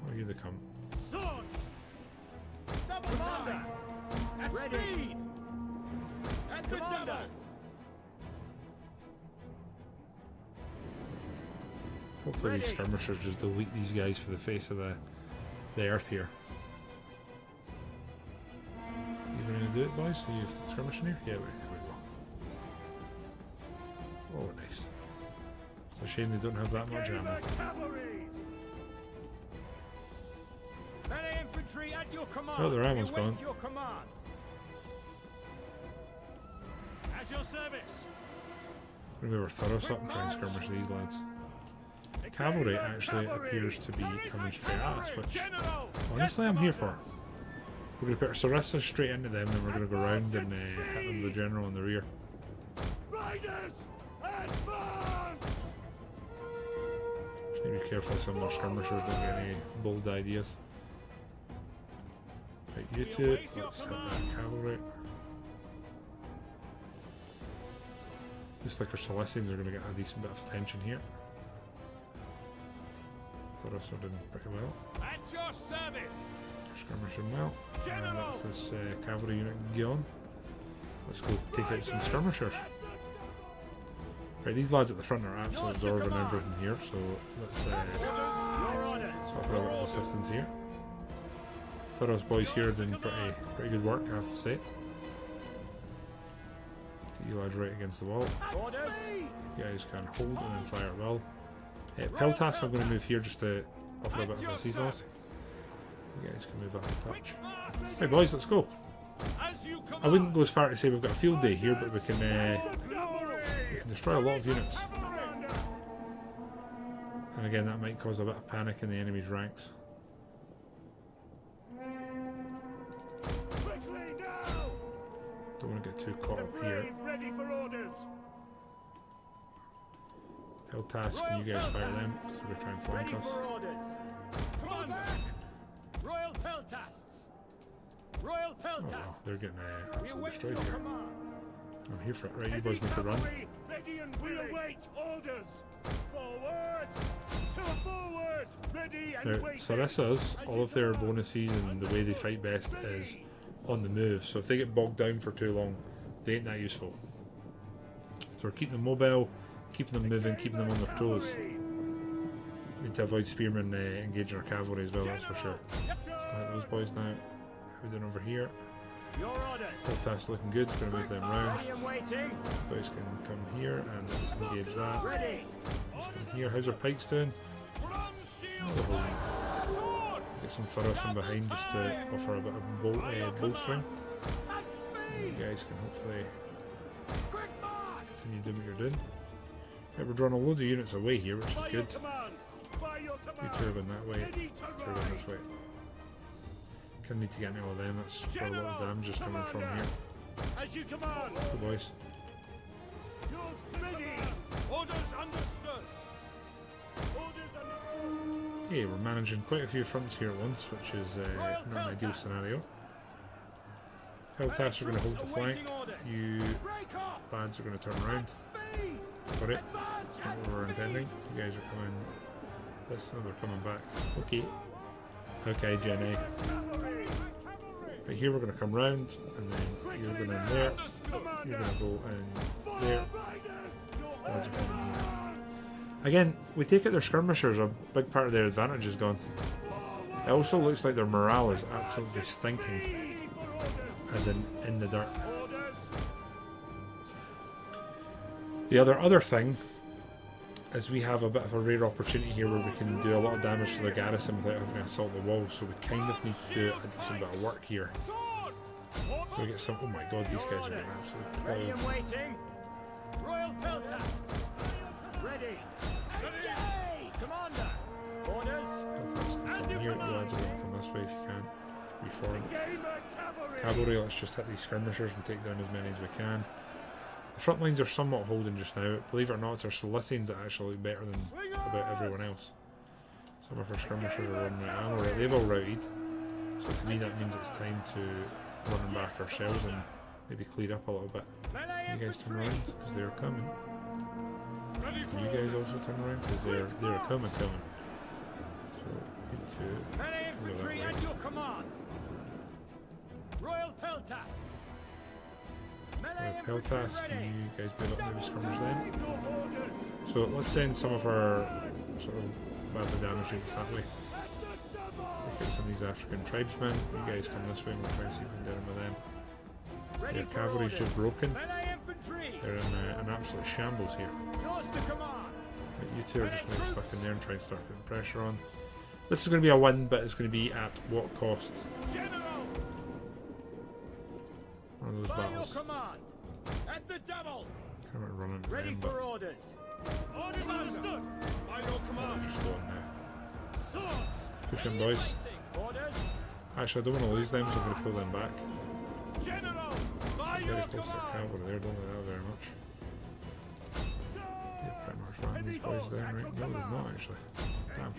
Oh, here they come.
Swords. Double time. At speed. At the double.
Hopefully these skirmishers just delete these guys for the face of the earth here. You going to do it, boys? Are you skirmishing here? Yeah, we will. Oh, nice. It's a shame they don't have that much ammo.
Cavalry. Melee infantry at your command.
Oh, their ammo's
We await
gone.
your command. At your service.
We're going to thorough up and try and skirmish these lads. Cavalry actually appears to be coming straight at us, which honestly I'm here for. We're going to put our Sarissa straight into them, then we're going to go around and hit them with the general in the rear.
Riders, advance!
Just need to be careful some more skirmishers don't get any bold ideas. Right, you two, let's hit that cavalry. Looks like our Seleucids are going to get a decent bit of attention here. Thoros are doing pretty well.
At your service!
Skirmishing well. And that's this cavalry unit Gion. Let's go take out some skirmishers. Right, these lads at the front are absolutely absorbing everything here, so let's offer a little assistance here. Thoros boys here are doing pretty good work, I have to say. Get you lads right against the wall. You guys can hold and then fire well. Peltas, I'm going to move here just to offer a bit of a seesaws. You guys can move up a touch. Hey boys, let's go.
As you command.
I wouldn't go as far to say we've got a field day here, but we can destroy a lot of units. And again, that might cause a bit of panic in the enemy's ranks. Don't want to get too caught up here.
Ready for orders.
Hell task, can you guys fire them? So we're trying to flank us.
Come back.
Royal Peltasts! Royal
Oh
Peltasts!
wow, they're getting
We
absolutely
await
destroyed
your
here.
command.
I'm here for it. Right, you boys need to run.
Ready and we await orders. Forward. To forward. Ready and
Now,
waiting.
Sarissas, all of their bonuses and the way they fight best is on the move. So if they get bogged down for too long, they ain't that useful. So we're keeping them mobile, keeping them moving, keeping them on their toes. Need to avoid spearmen engaging our cavalry as well, that's for sure. So those boys now. How we doing over here?
Your orders!
That's looking good, just going to move them round.
Ready and waiting!
Boys can come here and let's engage that.
Ready!
Here, how's our pikes doing?
Bronze shield.
Oh,
Swords.
get some furrows from behind just to offer a bit of bolstering.
At speed.
You guys can hopefully
Quick march.
continue doing what you're doing. Right, we're drawing a load of units away here, which
By
is
your
good.
command. By your
You
command.
two are going that way,
Ready to
we're going
ride.
this way. Kind of need to get into all of them, that's where a lot of damage is coming from here.
As you command.
Good boys.
Yours ready.
Orders understood.
Orders understood.
Okay, we're managing quite a few fronts here at once, which is not an ideal scenario. Helltasts are going to hold the flank. You
Break off!
lads are going to turn around.
Speed.
Got it. That's not what we were intending. You guys are coming. This, no, they're coming back. Okay. Okay, Jenny. Right here, we're going to come round, and then you're going in there. You're going to go in there. Lads are coming in there. Again, we take it their skirmishers, a big part of their advantage is gone. It also looks like their morale is absolutely stinking, as in the dirt. The other thing is we have a bit of a rare opportunity here where we can do a lot of damage to the garrison without having to assault the walls, so we kind of need to do a decent bit of work here. So we get some. Oh my god, these guys are getting absolutely
Ready
plowed.
and waiting! Royal Peltast! Ready! Engage! Commander! Orders!
Helltasts can come here, you lads are going to come this way if you can. Reform. Cavalry, let's just hit these skirmishers and take down as many as we can. The front lines are somewhat holding just now. Believe it or not, it's our Seleucids that actually look better than about everyone else. Some of our skirmishers are running right. They've all routed. So to me that means it's time to run them back ourselves and maybe clear up a little bit. You guys turn around because they're coming.
Ready for
You guys also turn around because they're coming. So need to
Melee
go that
infantry
way.
at your command! Royal Peltasts! Melee infantry
Peltasts, can
ready!
you guys be a little maybe skirmish then? So let's send some of our sort of badly damaged units that way. Look at some of these African tribesmen. You guys come this way and we'll try and see if we can get in with them.
Ready
Their
for
cavalry's
orders.
just broken.
Melee infantry!
They're in an absolute shambles here.
Yours to command!
But you two are just going to get stuck in there and try and start putting pressure on. This is going to be a win, but it's going to be at what cost?
General.
One of those
By your
battles.
command! At the double!
Kind of running into
Ready
them,
for
but
orders!
Orders understood. By your command.
just go on now.
Swords.
Push them, boys.
Orders!
Actually, I don't want to lose them, so I'm going to pull them back.
General. By
Very
your
close to
command.
cavalry there, don't like that very much. Yeah, pretty much ran these boys down, right? No, they're not actually. Damn.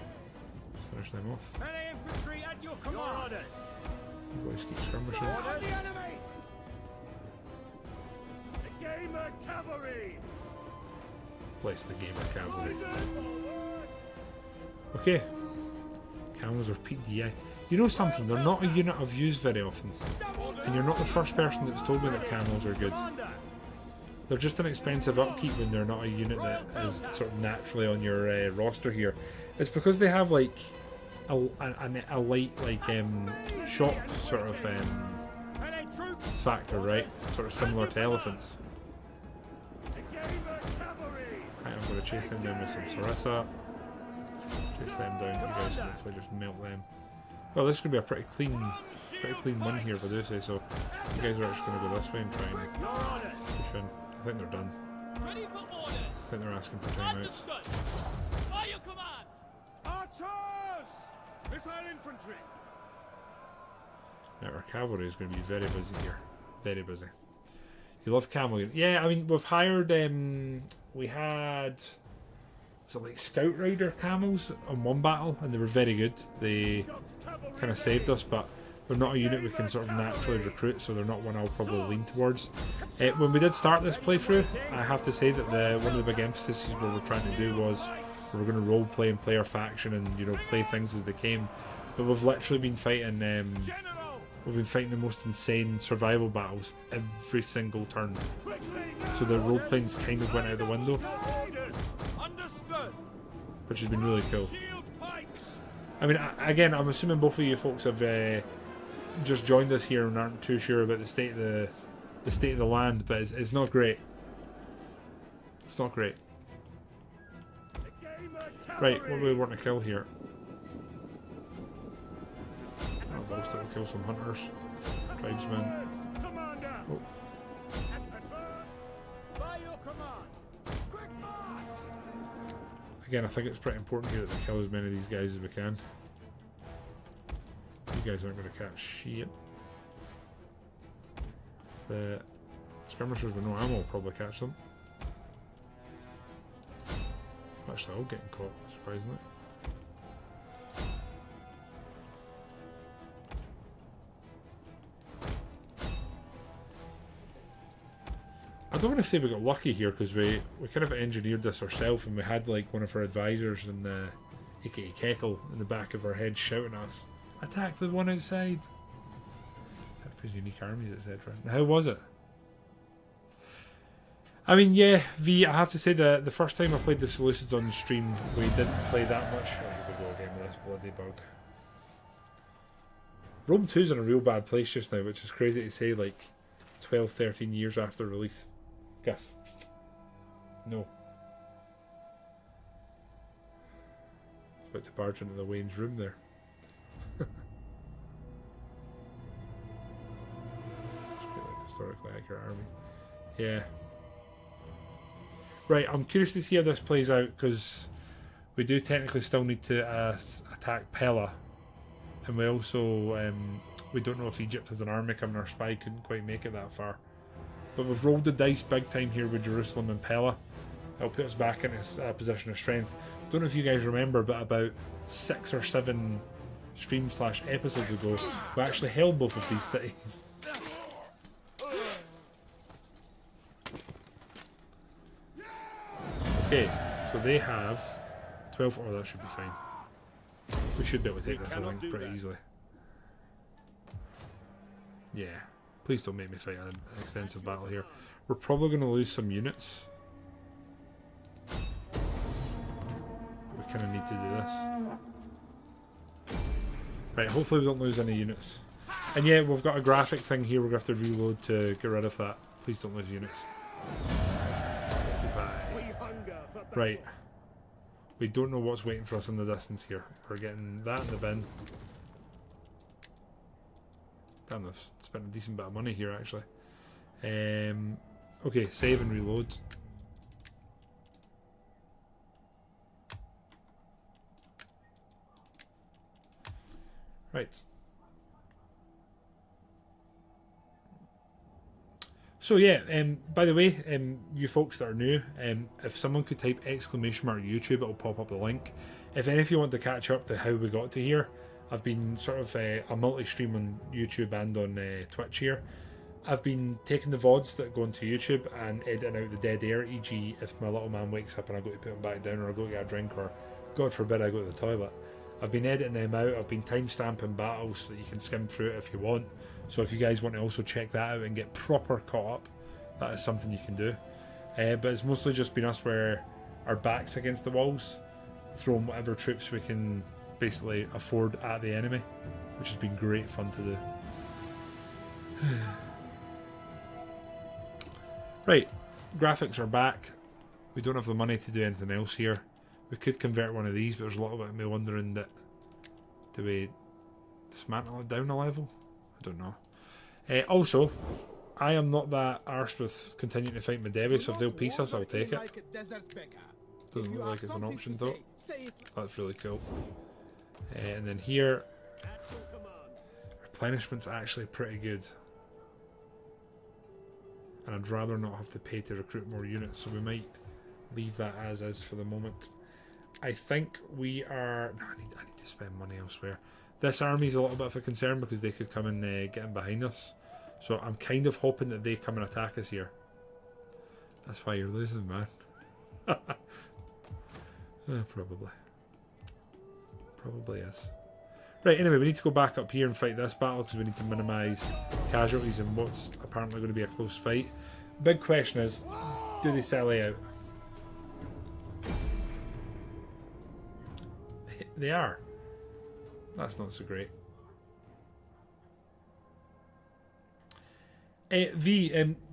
Let's finish them off.
Melee infantry at your command! Your orders!
You boys keep skirmishing.
Orders!
Enemy.
The gamer cavalry.
Place the gamer cavalry. Okay. Camels are peak DI. You know something, they're not a unit I've used very often. And you're not the first person that's told me that camels are good.
Commander!
They're just an expensive upkeep when they're not a unit that is sort of naturally on your roster here. It's because they have like a light like shock sort of
Melee troops!
factor, right? Sort of similar to elephants.
The gamer cavalry.
Right, I'm going to chase them down with some Sarissa. Chase them down, you guys hopefully just melt them. Well, this is going to be a pretty clean win here if I do say so. You guys are actually going to go this way and try and push in. I think they're done.
Ready for
I
orders.
think they're asking for timeouts.
Understood. By your command.
Archers! Missile infantry!
Now, our cavalry is going to be very busy here. Very busy. You love camel. Yeah, I mean, we've hired, we had, was it like Scout Rider camels on one battle, and they were very good. They kind of saved us, but they're not a unit we can sort of naturally recruit, so they're not one I'll probably lean towards. When we did start this playthrough, I have to say that one of the big emphases we were trying to do was we were going to role play and play our faction and, you know, play things as they came. But we've literally been fighting, the most insane survival battles every single turn. So the role playing's kind of went out the window, which has been really cool. I mean, again, I'm assuming both of you folks have just joined us here and aren't too sure about the state of the land, but it's not great. It's not great. Right, what do we want to kill here? Oh, we'll still kill some hunters, tribesmen. Oh. Again, I think it's pretty important here that we kill as many of these guys as we can. You guys aren't going to catch shit. The skirmishers with no ammo will probably catch them. Actually, all getting caught, surprisingly. I don't want to say we got lucky here because we kind of engineered this ourselves, and we had like one of our advisors in the aka Keckle in the back of our head shouting at us, "Attack the one outside!" His unique armies, etc. How was it? I mean, yeah, I have to say that the first time I played the Seleucids on the stream, we didn't play that much. Oh, here we go again with this bloody bug. Rome 2's in a real bad place just now, which is crazy to say, like 12, 13 years after release. Gus. No. About to barge into the Wayne's room there. Like historically accurate armies. Yeah. Right, I'm curious to see how this plays out, because we do technically still need to attack Pella, and we also we don't know if Egypt has an army coming. Our spy couldn't quite make it that far, but we've rolled the dice big time here with Jerusalem and Pella. It'll put us back in a position of strength. Don't know if you guys remember, but about 6 or 7 stream/episodes ago, we actually held both of these cities. Okay, so they have 12. Oh, that should be fine. We should be able to take this, I think, pretty easily. Yeah. Please don't make me fight an extensive battle here. We're probably going to lose some units. But we kind of need to do this. Right, hopefully we don't lose any units. And yeah, we've got a graphic thing here. We're going to have to reload to get rid of that. Please don't lose units. Right. We don't know what's waiting for us in the distance here. We're getting that in the bin. Damn, I've spent a decent bit of money here actually. Okay, save and reload. Right. So yeah, by the way, you folks that are new, if someone could type !YouTube, it'll pop up the link. If any of you want to catch up to how we got to here, I've been sort of a multi-stream on YouTube and on Twitch here. I've been taking the VODs that go onto YouTube and editing out the dead air, e.g. if my little man wakes up and I go to put him back down, or I go to get a drink, or God forbid I go to the toilet. I've been editing them out. I've been time-stamping battles so that you can skim through it if you want. So if you guys want to also check that out and get proper caught up, that is something you can do. But it's mostly just been us where our backs against the walls, throwing whatever troops we can basically afford at the enemy, which has been great fun to do. Right, graphics are back. We don't have the money to do anything else here. We could convert one of these, but there's a lot of me wondering that do we dismantle it down a level? I don't know. Also, I am not that arsed with continuing to fight Medevi, so if they'll piece us, I'll take it. Doesn't look like it's an option though. That's really cool. And then here, replenishment's actually pretty good. And I'd rather not have to pay to recruit more units, so we might leave that as is for the moment. I think we are... No, I need to spend money elsewhere. This army's a little bit of a concern because they could come and get in behind us. So I'm kind of hoping that they come and attack us here. That's why you're losing, man. Probably. Probably is. Right, anyway, we need to go back up here and fight this battle because we need to minimise casualties in what's apparently going to be a close fight. Big question is, do they sell out? They are. That's not so great.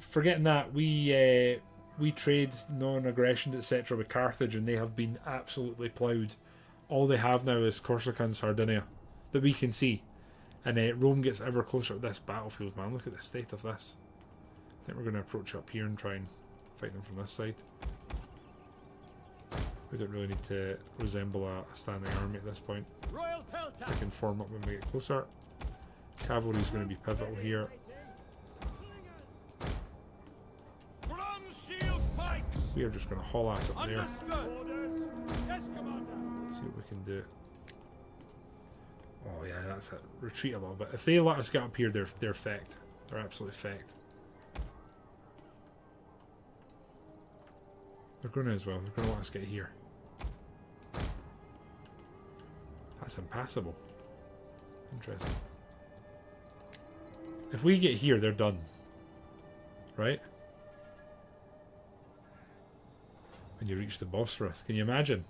Forgetting that, we trade non-aggression, etc. with Carthage, and they have been absolutely ploughed. All they have now is Corsica and Sardinia that we can see. And Rome gets ever closer to this battlefield, man. Look at the state of this. I think we're going to approach up here and try and fight them from this side. We don't really need to resemble a standing army at this point. We can form up when we get closer. Cavalry is going to be pivotal here. We are just going to haul ass up there. See what we can do. Oh yeah, that's it. Retreat a little bit. If they let us get up here, they're fecked. They're absolutely fecked. They're going to as well. They're going to let us get here. That's impassable. Interesting. If we get here, they're done. Right? When you reach the Bosphorus. Can you imagine?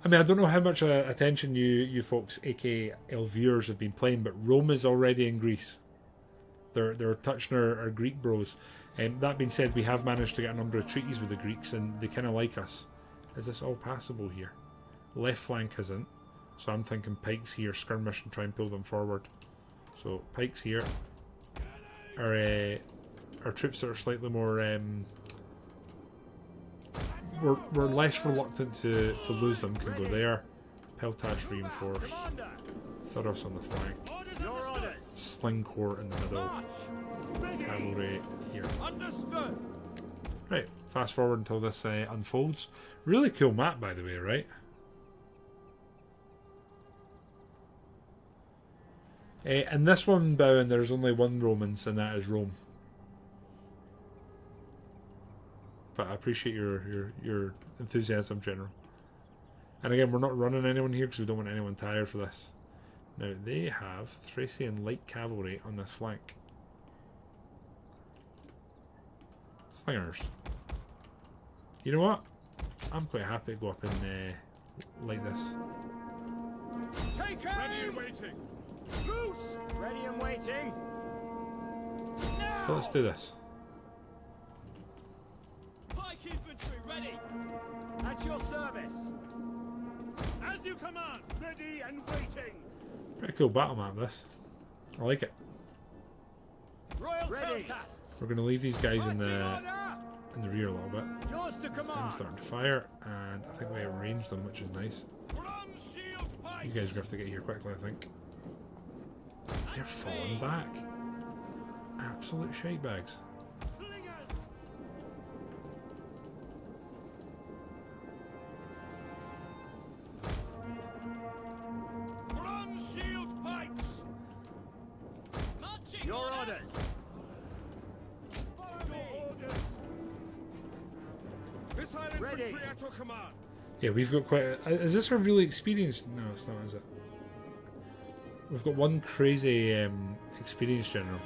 I mean, I don't know how much attention you folks, aka viewers, have been playing, but Rome is already in Greece. They're touching our Greek bros. That being said, we have managed to get a number of treaties with the Greeks, and they kind of like us. Is this all passable here? Left flank isn't, so I'm thinking pikes here, skirmish, and try and pull them forward. So pikes here. Our troops that are slightly more. We're less reluctant to lose them. Can go there. Peltash reinforced. Thuros on the flank. Sling Corps in the middle. Cavalry here. Right, fast forward until this unfolds. Really cool map, by the way, right? In this one, Bowen, there's only one Romans, and that is Rome. But I appreciate your enthusiasm, General. And again, we're not running anyone here because we don't want anyone tired for this. Now, they have Thracian light cavalry on this flank. Slingers. You know what? I'm quite happy to go up and like this.
Take aim! Ready and waiting. Loose! Ready and waiting. Now!
So let's do this.
Pike infantry ready. At your service. As you command. Ready and waiting.
Pretty cool battle map, this. I like it.
Royal ready.
We're going to leave these guys in the rear a little bit.
Yours to command.
I'm starting to fire, and I think we arranged them, which is nice. You guys are going to have to get here quickly, I think. You're falling back. Absolute shite bags.
Your orders. Ready. At your command.
Yeah, we've got quite is this a really experienced? No, it's not, is it? We've got one crazy experienced general.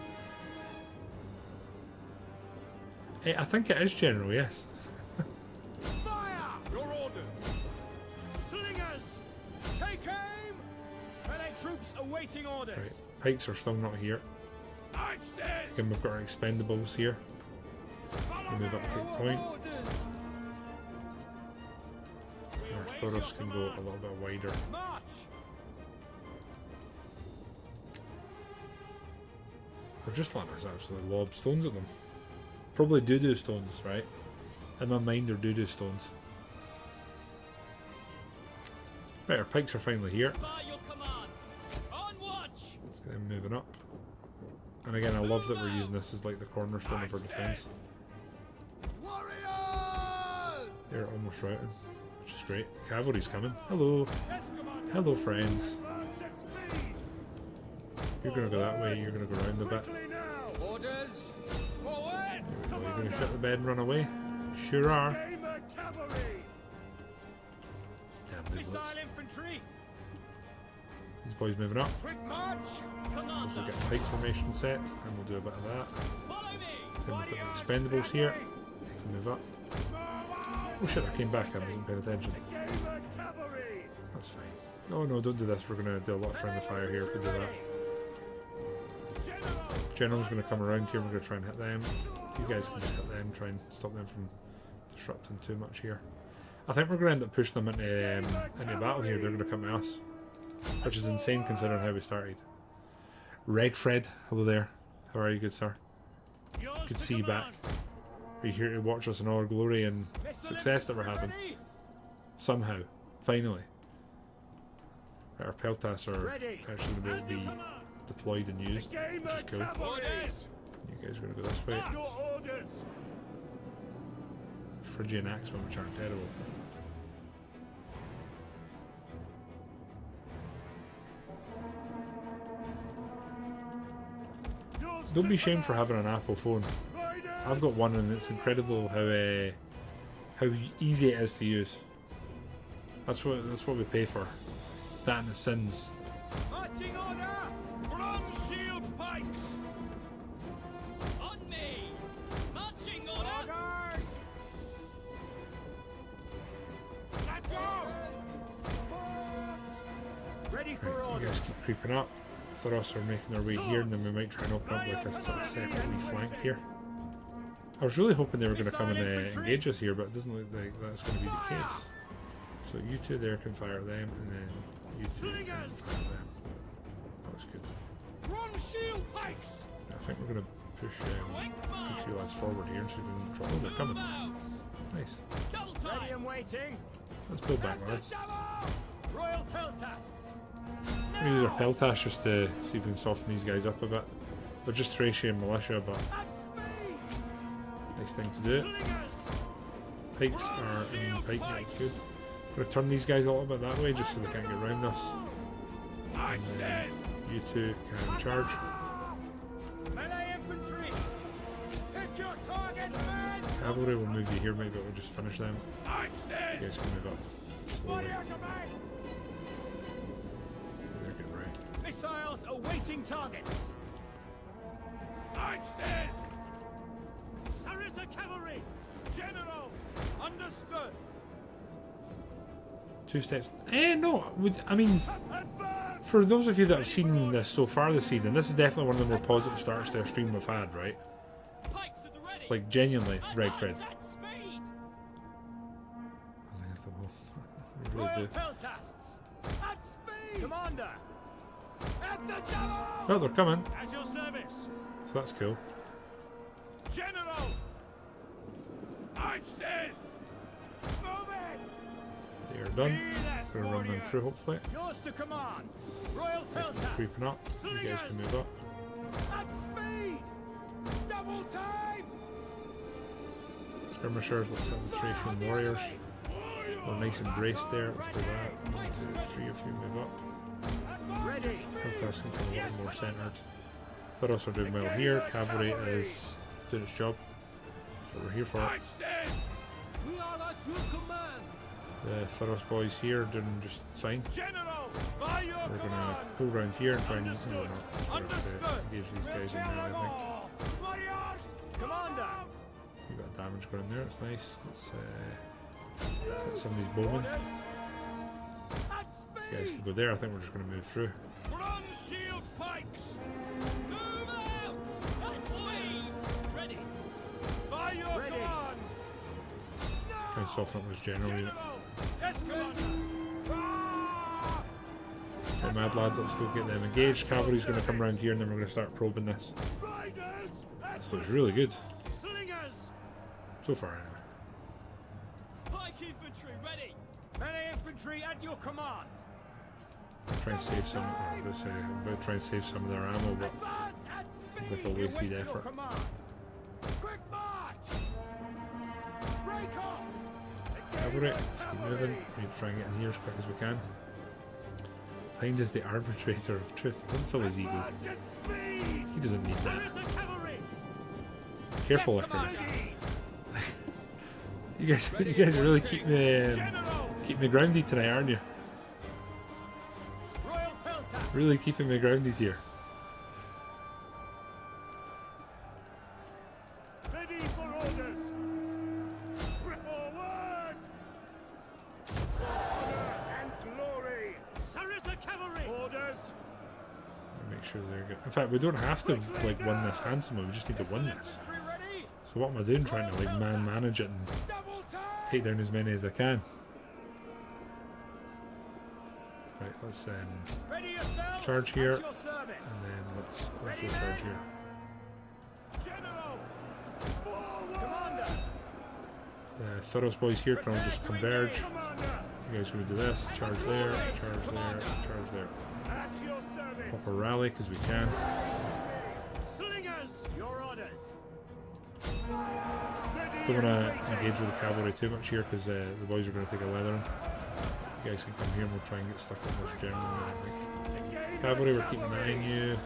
I think it is general, yes.
Fire! Your orders. Slingers, take aim. Allied troops awaiting orders.
Right, pikes are still not here. Again, we've got our expendables here. We move up to Cape Point. Our Thoros can go a little bit wider. We're just letting us absolutely lob stones at them. Probably doo-doo stones, right? In my mind, they're doo-doo stones. Right, our pikes are finally here.
By your command. On watch.
Let's get them moving up. And again, I love that we're using this as like the cornerstone of our defense.
Warriors!
They're almost routing, which is great. Cavalry's coming. Hello. Hello, friends. You're going to go that way, you're going to go round a bit.
Orders. Forward.
You're going to shut the bed and run away? Sure are. Damn
Missile
lizards.
infantry.
These boys moving up.
Quick march.
Also
Commander.
get a pike formation set, and we'll do a bit of that.
Follow me.
Then we've got the expendables here. They can move up. Oh shit, I came back, I wasn't paying attention. That's fine. Oh no, don't do this, we're going to do a lot of friendly fire here if we do that. General's going to come around here, we're going to try and hit them. You guys can just hit them, try and stop them from disrupting too much here. I think we're going to end up pushing them into battle here, they're going to come to us. Which is insane considering how we started. Regfred, hello there. How are you, good sir? Good to see you back. Are you here to watch us in all our glory and success that we're having? Somehow. Finally. Right, our peltas are actually going to be deployed and used, which is cool.
Orders.
You guys are going to go this way. Phrygian axemen, which aren't terrible. Don't be ashamed for having an Apple phone. I've got one and it's incredible how easy it is to use. That's what we pay for. That and the sins.
Marching order! Bronze shield pikes!
On me. Marching order.
Orders! Let's go! Ready for
Right, you
orders.
guys keep creeping up. Thoros are making their way here, and then we might try and open up like a sort of separate wee flank here. I was really hoping they were going to come and engage us here, but it doesn't look like that's going to be the case. So you two there can fire them, and then you two can fire them. That was good.
Bronze shield pikes!
I think we're going to push you lads forward here and see if we can control. Oh, they're coming.
Moves.
Nice.
Double
Ready
time.
and waiting.
Let's pull back, lads.
Royal peltasts.
We use our peltash just to see if we can soften these guys up a bit. They're just Thracian militia, but nice thing to do. Pikes are in pike, that's good. We're going to turn these guys a little bit that way just so they can't get around us. And then you two can charge.
Melee infantry. Pick your target, men.
Cavalry will move you here, maybe we'll just finish them. You guys can move up slowly.
Warriors obey.
They're getting right.
Missiles awaiting targets. Axis! Sarissa cavalry! General! Understood!
Two steps. No, I mean, for those of you that have seen this so far this season, this is definitely one of the more positive starts to a stream we've had, right?
Pikes at the ready.
Like, genuinely, Regfred.
At speed.
I think it's the whole. We really
Royal
do.
peltasts! At speed! Commander! At the double!
Oh, they're coming.
At your service!
So that's cool.
General! Axis! Moving!
They are done. We're going to run them through, hopefully.
Yours to command! Royal
Guys can
peltasts!
creeping up. You guys can move up.
At speed! Double time!
Skirmishers, let's have the Thracian warriors. We're nice and braced there. Let's do that. 1, 2, 3 if you move up.
Ready!
Peltas can come a little more centred. Thoros are doing well here. Cavalry is doing its job. That's what we're here for.
Axis! We are at your command!
The Thoros boys here are doing just fine.
General! By your
We're going to
command!
pull around here and try and
Understood. Understood.
engage these guys in there, I think.
Warriors! Commander!
We've got damage going in there, that's nice. Let's hit some of these bowmen.
Orders! At
These guys
speed!
can go there, I think we're just going to move through.
Bronze shield pikes!
Move out. At speed. Ready.
By your
Ready.
command!
Try and soften up this general unit.
General! Yes, Commander! Ah!
Okay, mad lads, let's go get them engaged. Cavalry's going to come around here and then we're going to start probing this.
By
This looks really good.
Slingers!
So far, anyway.
Pike infantry ready.
Melee infantry at your command!
Try and save some. I'm about to try and save some of their ammo, but
Advance at
it's
speed!
like a wasted
Await your
effort.
command. Quick march! Break off!
Cavalry, let's keep moving. We need to try and get in here as quick as we can. Find is the arbitrator of truth. Don't fill his ego.
Advance at speed!
He doesn't need that.
There is a cavalry!
Careful,
Yes,
Icarus.
commander.
You guys really
General!
keep me grounded tonight, aren't you?
Royal Pelta!
Really keeping me grounded here.
Ready for orders! Forward! For honor and glory! Sarissa cavalry! Orders!
Make sure they're good. In fact, we don't have to like win this handsomely. We just need to win this.
Infantry ready!
So what am I doing? Trying to like man manage it and
Double time!
take down as many as I can. Right, let's
Ready yourselves!
charge here,
At your service!
and then let's also charge here.
General! Forward! Commander!
The Thoros boys here can all just converge.
Commander!
You guys are going to do this. Charge there, charge there, charge there.
At your service!
Pop a rally because we can.
Slingers! Your orders!
Don't want to engage with the cavalry too much here because the boys are going to take a leathering. You guys can come here and we'll try and get stuck in this general. I think. Cavalry, we're keeping an eye on you.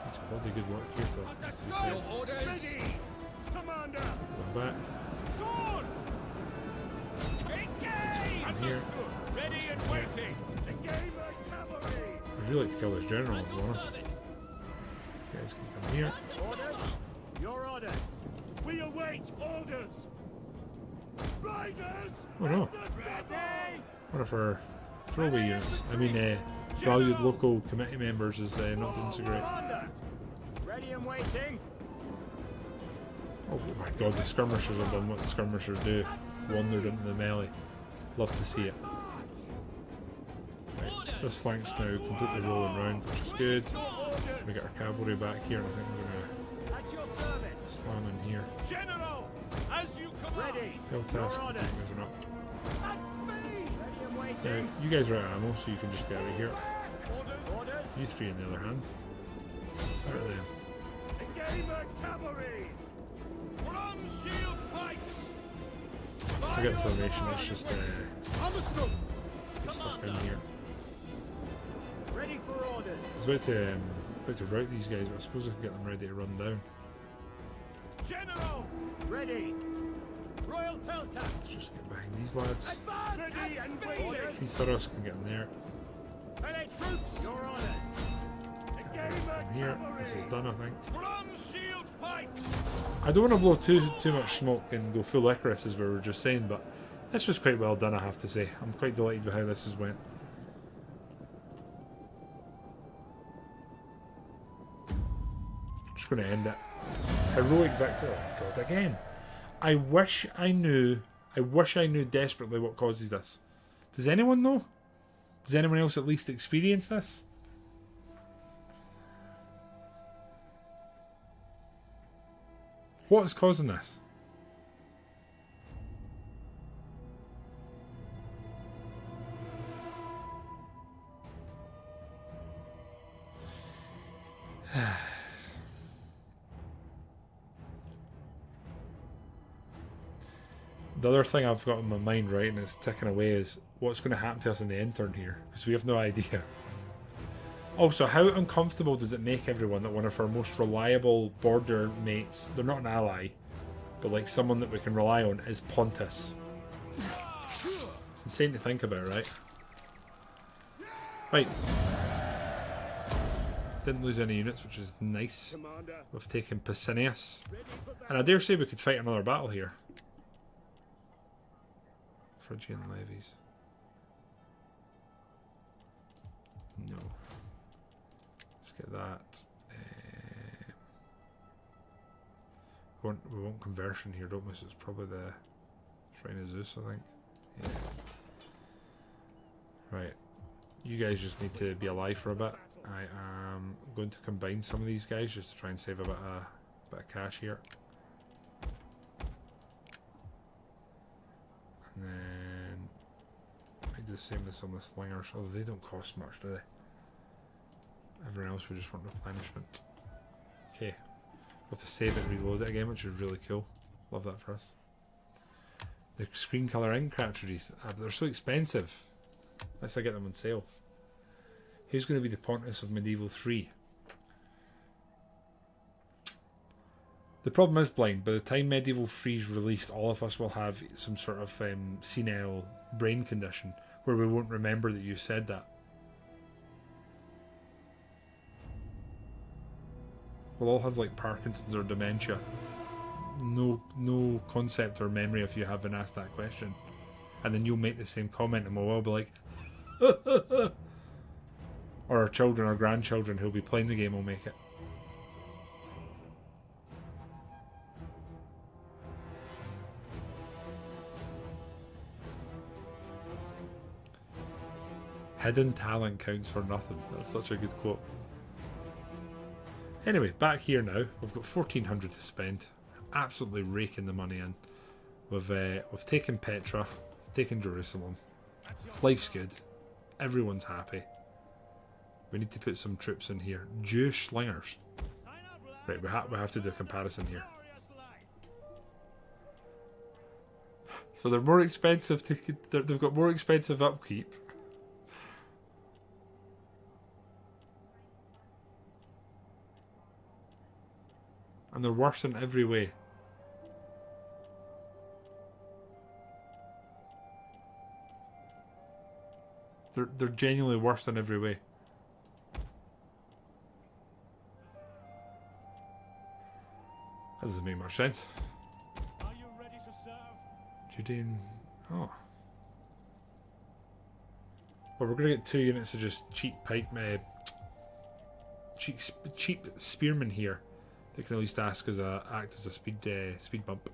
It's a lot of good work here, though. Has to be said.
Orders.
Ready! Commander!
Going back.
Swords! Engage!
Understood. Ready and waiting.
The gamer cavalry!
I'd really like to kill this general, to be honest.
Service.
You guys can come here.
Orders! Your orders! We await orders! Riders!
Oh no.
Ready!
One of our throwaway units. I mean, valued local committee members is not doing so great.
Commander! Ready and waiting!
Oh my god, the skirmishers have done what the skirmishers do. Wandered into the melee. Love to see it. Right, this flank's now completely rolling round, which is good. We got our cavalry back here, and I think we're going
At your service!
to slam in here.
General! As you command! Ready!
Hill task,
Your
keep
orders!
moving up.
At speed! Ready and
Now,
waiting!
you guys are out of ammo, so you can just get out of here.
Orders!
You three, on the other hand. Start them.
The gamer cavalry! Bronze shield pikes!
Forget the formation, let's just
Understood!
get stuck in here.
Ready for orders!
I was about to rout these guys, but I suppose I can get them ready to run down.
General! Ready! Royal Peltas!
Let's just get behind these lads.
Advance! Ready and waiting!
These Thoros can get in there.
Melee troops! Your orders! The gamer
In here.
cavalry!
This is done, I think.
Bronze shield pikes!
I don't want to blow too much smoke and go full Icarus as we were just saying, but this was quite well done, I have to say. I'm quite delighted with how this has went. Just going to end it. Heroic victory. Oh god, again. I wish I knew desperately what causes this. Does anyone know? Does anyone else at least experience this? What is causing this? The other thing I've got in my mind, right, and it's ticking away, is what's going to happen to us in the intern here, because we have no idea. Also, how uncomfortable does it make everyone that one of our most reliable border mates, they're not an ally, but like someone that we can rely on, is Pontus? It's insane to think about, right? Right. Didn't lose any units, which is nice.
Commander!
We've taken Pessinous.
Ready for battle!
And I dare say we could fight another battle here. Phrygian levies. No. Let's get that. We want conversion here, don't we? So it's probably the Shrine of Zeus, I think. Yeah. Right. You guys just need to be alive for a bit. I am going to combine some of these guys just to try and save a bit of Bit of cash here. And then I do the same as on the slingers, although they don't cost much, do they? Everyone else we just want replenishment. Okay. We'll have to save it and reload it again, which is really cool. Love that for us. The screen colour ink cartridges, they're so expensive. Unless I get them on sale. Who's going to be the Pontus of Medieval 3? The problem is, Blind, by the time Medieval 3 is released, all of us will have some sort of senile brain condition where we won't remember that you said that. We'll all have like Parkinson's or dementia. No concept or memory if you haven't asked that question. And then you'll make the same comment and we'll all be like or our children or grandchildren who'll be playing the game will make it. Hidden talent counts for nothing. That's such a good quote. Anyway, back here now. We've got 1,400 to spend. Absolutely raking the money in. We've taken Petra, taken Jerusalem. Life's good. Everyone's happy. We need to put some troops in here. Jewish slingers. Right, we have to do a comparison here. So they're more expensive to. They've got more expensive upkeep. And they're worse in every way. They're genuinely worse in every way. That doesn't make much sense.
Are you ready to serve?
Judean. Oh. Well, we're gonna get 2 units of just cheap cheap spearmen here. They can at least act as a speed bump.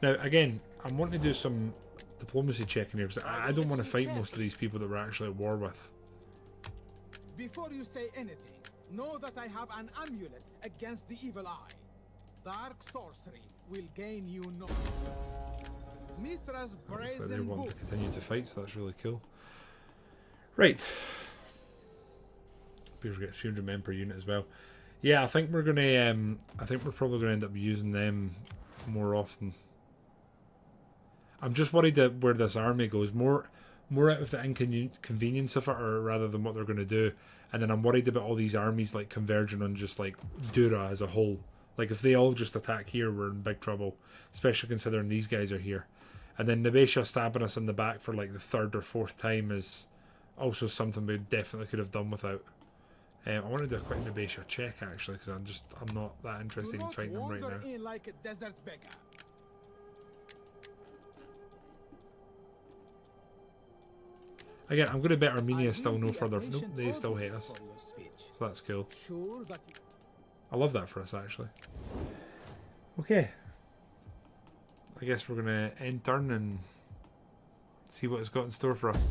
Now again, I'm wanting to do some diplomacy checking here because I don't want to fight most of these people that we're actually at war with.
Before you say anything, know that I have an amulet against the evil eye. Dark sorcery will gain you no. Mithra's
Obviously they
brazen
want to
book.
continue to fight, so that's really cool. Right. Beers get 300 men per unit as well. Yeah, I think we're gonna. I think we're probably gonna end up using them more often. I'm just worried that where this army goes, more out of the inconvenience of it, or rather than what they're gonna do. And then I'm worried about all these armies like converging on just like Dura as a whole. Like if they all just attack here, we're in big trouble. Especially considering these guys are here. And then Nabatia stabbing us in the back for like the 3rd or 4th time is also something we definitely could have done without. I want to do a quick Nabatia check actually, because I'm not that interested in fighting them right now.
In like a desert beggar.
Again, I'm going to bet Armenia still no further. Nope, they still hate us. So that's cool.
Sure that
I love that for us actually. Okay. I guess we're going to end turn and see what it's got in store for us.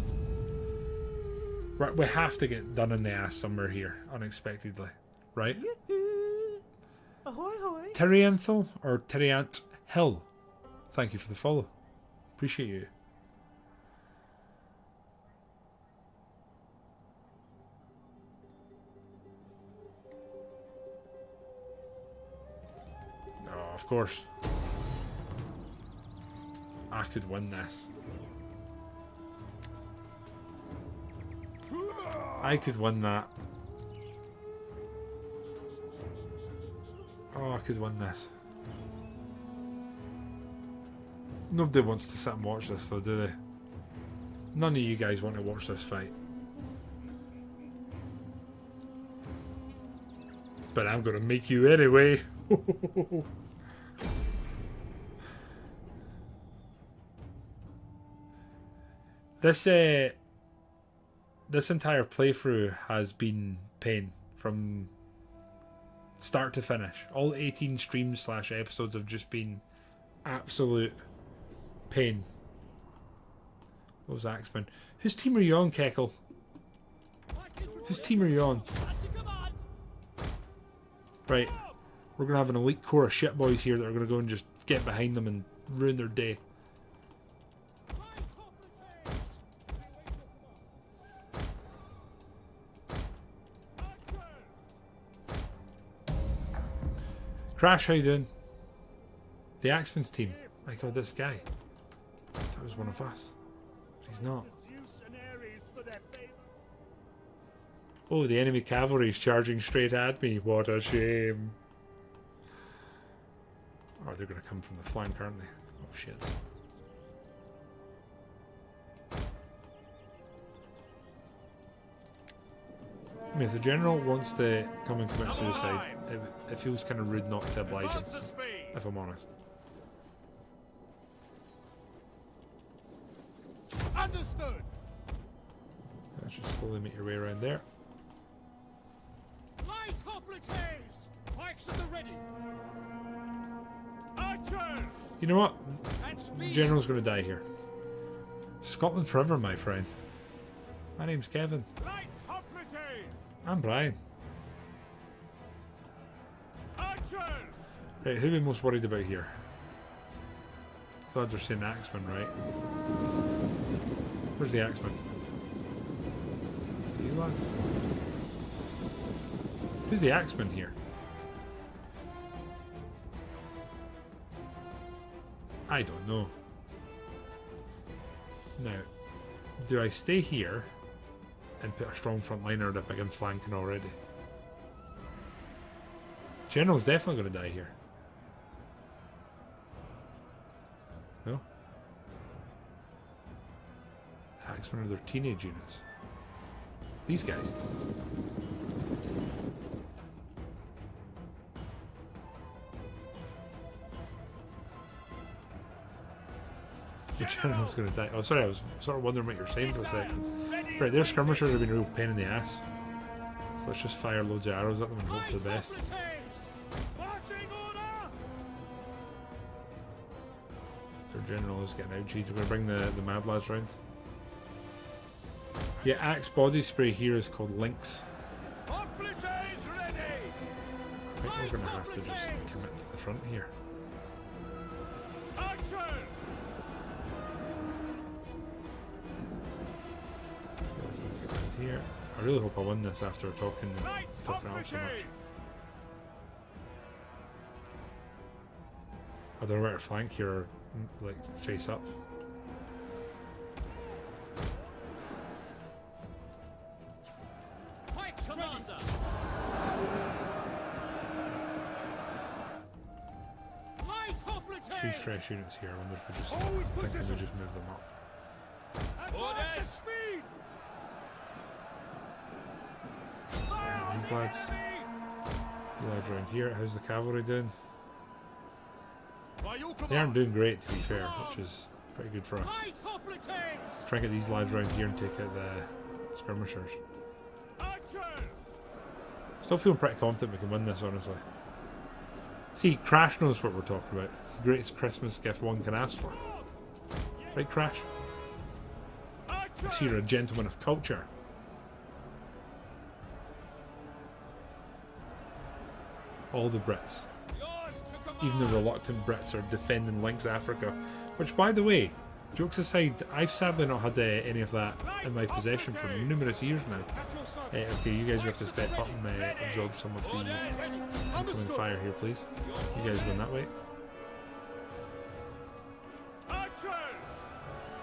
Right, we have to get done in the ass somewhere here, unexpectedly. Right?
ahoy hoy.
Tyrianthal or Tyriant Hill. Thank you for the follow. Appreciate you. Oh, of course. I could win this. I could win that. Oh, I could win this. Nobody wants to sit and watch this though, do they? None of you guys want to watch this fight. But I'm going to make you anyway. This entire playthrough has been pain from start to finish. All 18 streams / episodes have just been absolute pain. Those Axemen. Whose team are you on, Keckle? Whose team are you on? Right. We're going to have an elite core of shitboys here that are going to go and just get behind them and ruin their day. Crash, how you doing? The Axeman's team. My god, this guy. That was one of us. He's not. Oh, the enemy cavalry is charging straight at me. What a shame. Oh, they're going to come from the flank, aren't they? Oh, shit. I mean, if the general wants to come and commit suicide, it feels kind of rude not to oblige him, if I'm honest.
Understood.
Let's just slowly make your way around there.
Light hoplites! Pikes at the ready. Archers!
You know what?
And
The
speed!
general's going to die here. Scotland forever, my friend. My name's Kevin.
Light hoplites!
I'm Brian.
Archers!
Right, who are we most worried about here? Glad they're saying Axeman, right? Where's the Axeman? You lads? Who's the Axeman here? I don't know. Now, do I stay here and put a strong front liner to begin flanking already? General's definitely going to die here. No? Axemen are their teenage units. These guys. The general's going to die. Oh, sorry, I was sort of wondering what you were saying for a second. Right, their skirmishers have been a real pain in the ass. So let's just fire loads of arrows at them and hope for the best.
Marching order!
Their general is getting out. We're going to bring the mad lads round. Yeah, Axe body spray here is called Lynx.
Hoplites ready!
I think we're going to have to just commit to the front here.
Archers!
Let's get round here. I really hope I win this after talking
Light
up so much.
hoplites!
I don't know where to flank here or like face up.
Pikes commander! Light hoplites!
3 fresh units here. I wonder if we just
Always
think we
position.
just move them up.
Advance at speed! Fire on
These
the
lads.
enemy!
You lads around here. How's the cavalry doing?
By your
They aren't
command!
doing great, to be fair, which is pretty good for us.
Light hoplites!
Try and get these lads around here and take out the skirmishers.
Archers!
Still feeling pretty confident we can win this, honestly. See, Crash knows what we're talking about. It's the greatest Christmas gift one can ask for. Right, Crash? I see you're a gentleman of culture. All the Brits.
Yours to command!
Even the reluctant Brits are defending Lynx Africa. Which, by the way, jokes aside, I've sadly not had any of that in my possession for numerous years now.
At your service!
Okay, you guys have to step up and absorb some of the incoming
Understood!
fire here, please. You guys win that way.
Archers!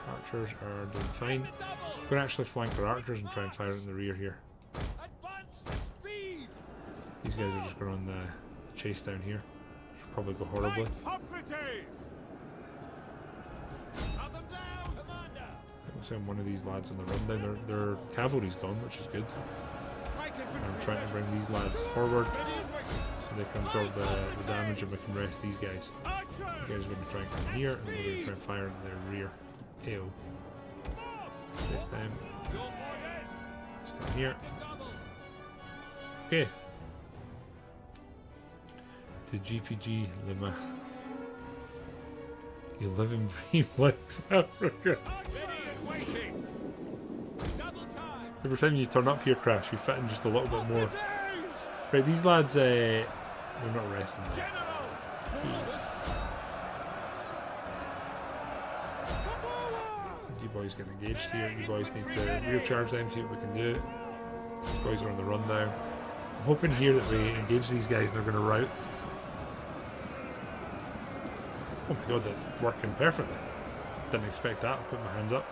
Archers are doing fine.
The double!
We're going to actually flank our archers and try and fire it in the rear here.
Advance at speed!
These guys are just going on the chase down here. Should probably go horribly.
Light hoplites! Cut them down, commander!
I'm seeing one of these lads on the run down. Their cavalry's gone, which is good.
Light
I'm
infantry!
trying to bring these lads forward
Ready and waiting!
so they can absorb the damage and we can rest these guys.
Archers!
You guys are going to try and come here and we're going to try and fire in their rear. Ew. Chase them.
Your orders!
Just come here.
The double!
Okay. To GPG Lima. You live and breathe Lynx Africa.
Ready and waiting! Double time!
Every time you turn up here, Crash, you fit in just a little bit more.
Hoplites!
Right, these lads We're not resting though.
General! Your orders! Come forward!
You boys get engaged here. You boys need to rear charge them, see what we can do. These boys are on the run now. I'm hoping here that we engage these guys and they're going to rout. Oh my god, that's working perfectly. Didn't expect that. I'll put my hands up.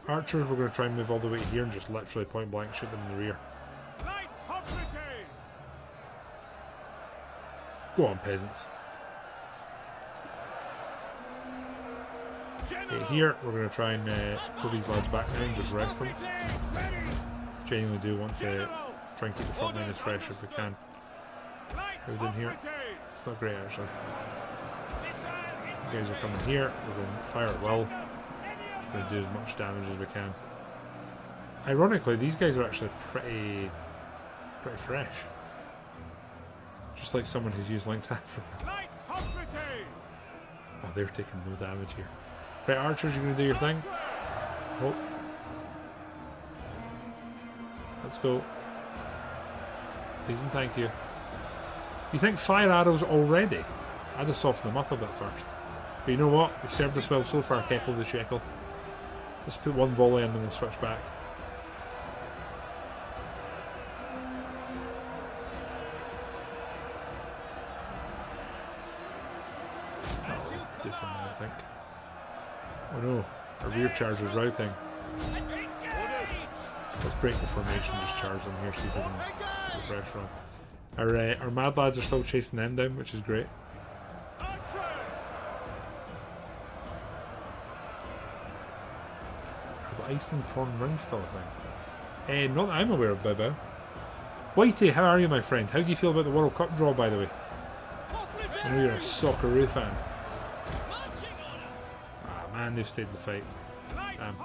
Archers, we're going to try and move all the way here and just literally point blank shoot them in the rear.
Light hoplites!
Go on, peasants. Okay, here we're going to try and pull these lads back now and just rest them. Genuinely do want to try and keep the front line as fresh as we can. How's in here? It's not great actually. You guys are coming here. We're going to fire at will. Just going to do as much damage as we can. Ironically, these guys are actually pretty fresh. Just like someone who's used Lynx Africa. Oh, they're taking no damage here. Right, archers, you're going to do your thing. Oh. Let's go. Please and thank you. You think fire arrows already? I'd have softened them up a bit first. But you know what? We've served us well so far, Keckle the Shekel. Let's put one volley and then we'll switch back. That'll do for me, I think. Oh no, our rear charge is routing. Let's break the formation, just charge them here, see if we can put the pressure on. Our mad lads are still chasing them down, which is great. Are the Iceland prawn rings still a thing? Not that I'm aware of, Bobo. Whitey, how are you, my friend? How do you feel about the World Cup draw, by the way? I know you're a Socceroo fan. Ah, man, they've stayed in the fight. Damn.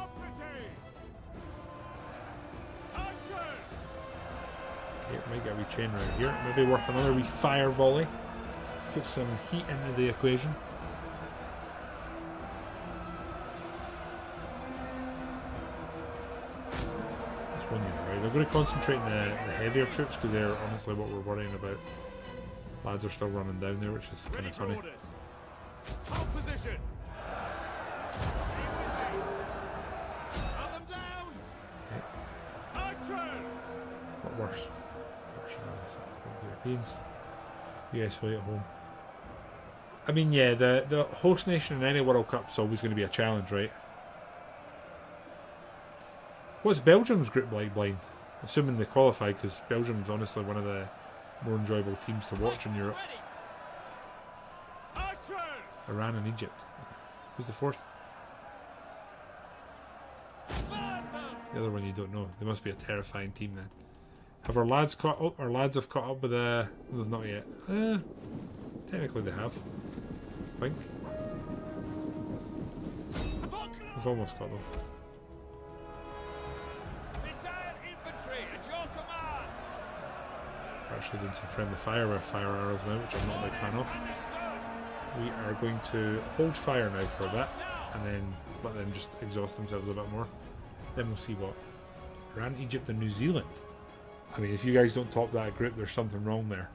Okay, might get a wee chain right here. Maybe worth another wee fire volley. Put some heat into the equation. That's one unit, right? They're going to concentrate on the heavier troops because they're honestly what we're worrying about. Lads are still running down there, which is kind of funny.
Hold position. Cut them down.
Okay.
Archers.
What worse? Europeans. US way at home. I mean, yeah, the host nation in any World Cup is always going to be a challenge, right? What's Belgium's group like, Blind? Assuming they qualify, because Belgium's honestly one of the more enjoyable teams to watch in Europe. Iran and Egypt. Who's the fourth? The other one you don't know. They must be a terrifying team then. Have our lads caught up? Our lads have caught up with the... There's not yet. Technically they have. I think. We've almost got them. We're actually doing some friendly fire with fire arrows now, which I'm not a big fan of. We are going to hold fire now for a bit, and then let them just exhaust themselves a bit more. Then we'll see what. Iran, Egypt and New Zealand. I mean, if you guys don't top that group, there's something wrong there.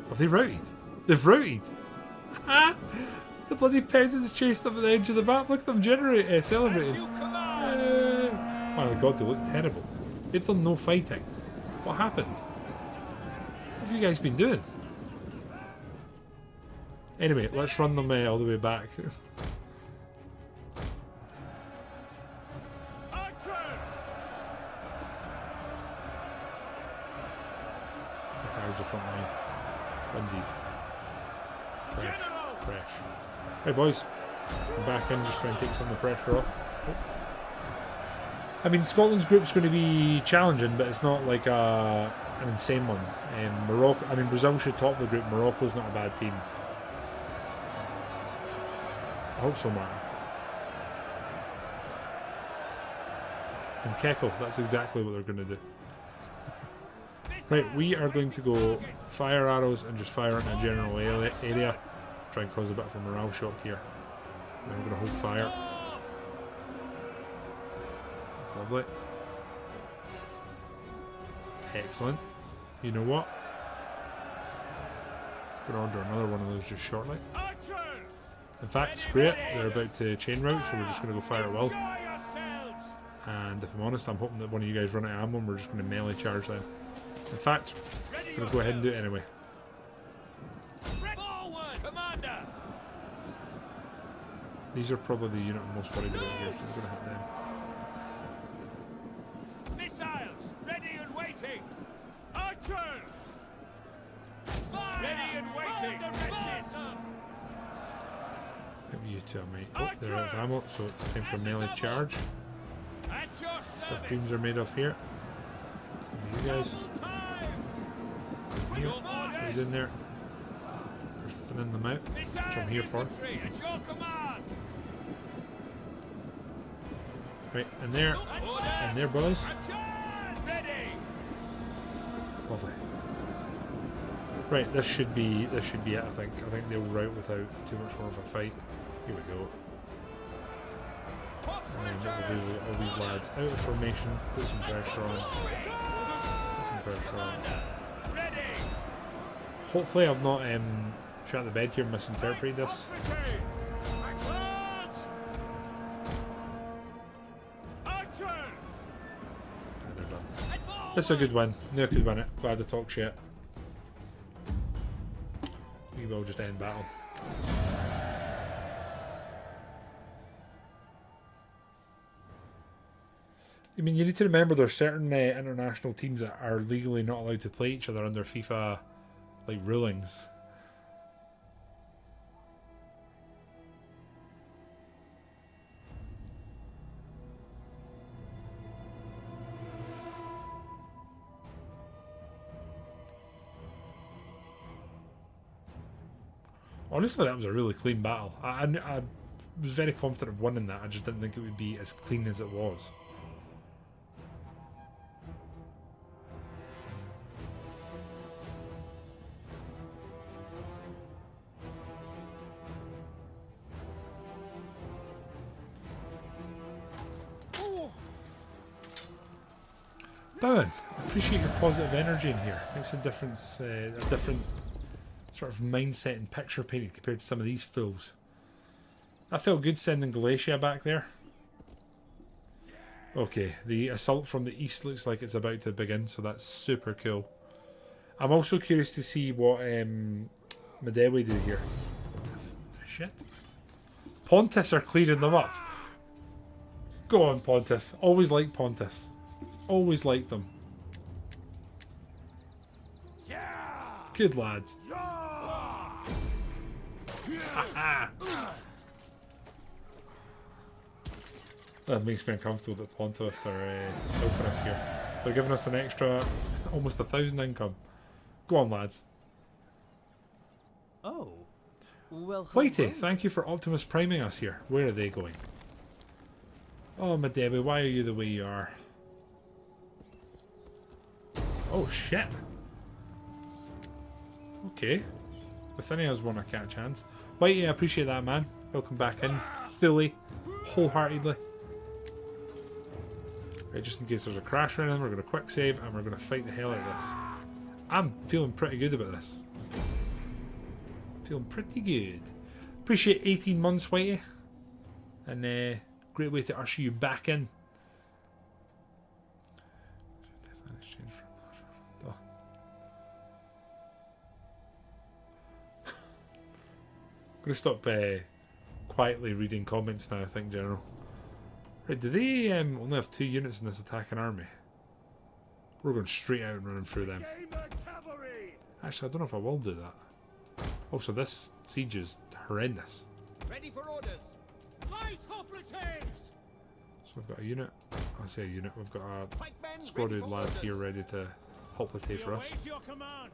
Have they routed? They've routed! Ah! The bloody peasants chased them at the edge of the map. Look at them celebrating. Oh my god, they look terrible. They've done no fighting. What happened? What have you guys been doing? Anyway, let's run them all the way back. Tired the front line. Indeed. Fresh. Hey boys, come back in, just try and take some of the pressure off. Oh. I mean, Scotland's group's going to be challenging, but it's not like an insane one. Morocco. I mean, Brazil should top the group. Morocco's not a bad team. I hope so, Martin. And Keckle, that's exactly what they're going to do. Right, we are going to go fire arrows and just fire in a general area. Try and cause a bit of a morale shock here. Then we're going to hold fire. That's lovely. Excellent. You know what? I'm going to order another one of those just shortly.
Archers!
In fact, screw it. They're about to chain route, so we're just going to go fire at will.
Enjoy yourselves!
And if I'm honest, I'm hoping that one of you guys run out of ammo and we're just going to melee charge them. In fact, I'm going to go ahead and do it anyway.
Forward, Commander!
These are probably the unit I'm most worried about here, so I'm going to hit them.
Missiles, ready and waiting! Archers! Fire! Ready and waiting!
Give me you two, mate. Oh, they're out of ammo, so it's time for a melee charge.
At your
Stuff
service!
dreams are made of here. You guys.
Double time!
Here.
Your orders!
He's in there. We're thinning them out, which I'm here for.
Infantry at your command!
Right, and there. And there, boys.
Charge! Ready!
Lovely. Right, this should be it, I think. I think they'll rout without too much more of a fight. Here we go. And then what we'll do is all these lads out of formation, put some pressure on. Put some pressure on.
Ready!
Hopefully I've not shot the bed here and misinterpreted this.
Archers!
And they're done. This is a good win. No could win it. Glad to talk shit. We will just end battle. I mean, you need to remember there's certain international teams that are legally not allowed to play each other under FIFA like rulings. Honestly, that was a really clean battle. I was very confident of winning that. I just didn't think it would be as clean as it was. Bowen, appreciate your positive energy in here. Makes a difference, a different sort of mindset and picture painted compared to some of these fools. I felt good sending Galatia back there. Okay, the assault from the east looks like it's about to begin, so that's super cool. I'm also curious to see what Medewe do here. Shit. Pontus are clearing them up. Go on, Pontus. Always liked Pontus. Always liked them. Good lads. That makes me uncomfortable that Pontus are helping us here. They're giving us an extra almost 1,000 income. Go on, lads.
Oh, well.
Whitey, thank you for Optimus priming us here. Where are they going? Oh, Medewe, why are you the way you are? Oh, shit. Okay. Bithynia's won a cat chance. Whitey, I appreciate that, man. Welcome back in. Fully. Wholeheartedly. Right, just in case there's a crash or anything, we're going to quick save and we're going to fight the hell out of this. I'm feeling pretty good about this. Feeling pretty good. Appreciate 18 months, Whitey. And great way to usher you back in. I'm going to stop quietly reading comments now, I think, General. Right, do they only have 2 units in this attacking army? We're going straight out and running through them. Actually, I don't know if I will do that. Also, this siege is horrendous.
Ready for orders. Light hoplites!
So we've got a unit. I say a unit. We've got a squad of lads here ready to hoplite for us.
Your command.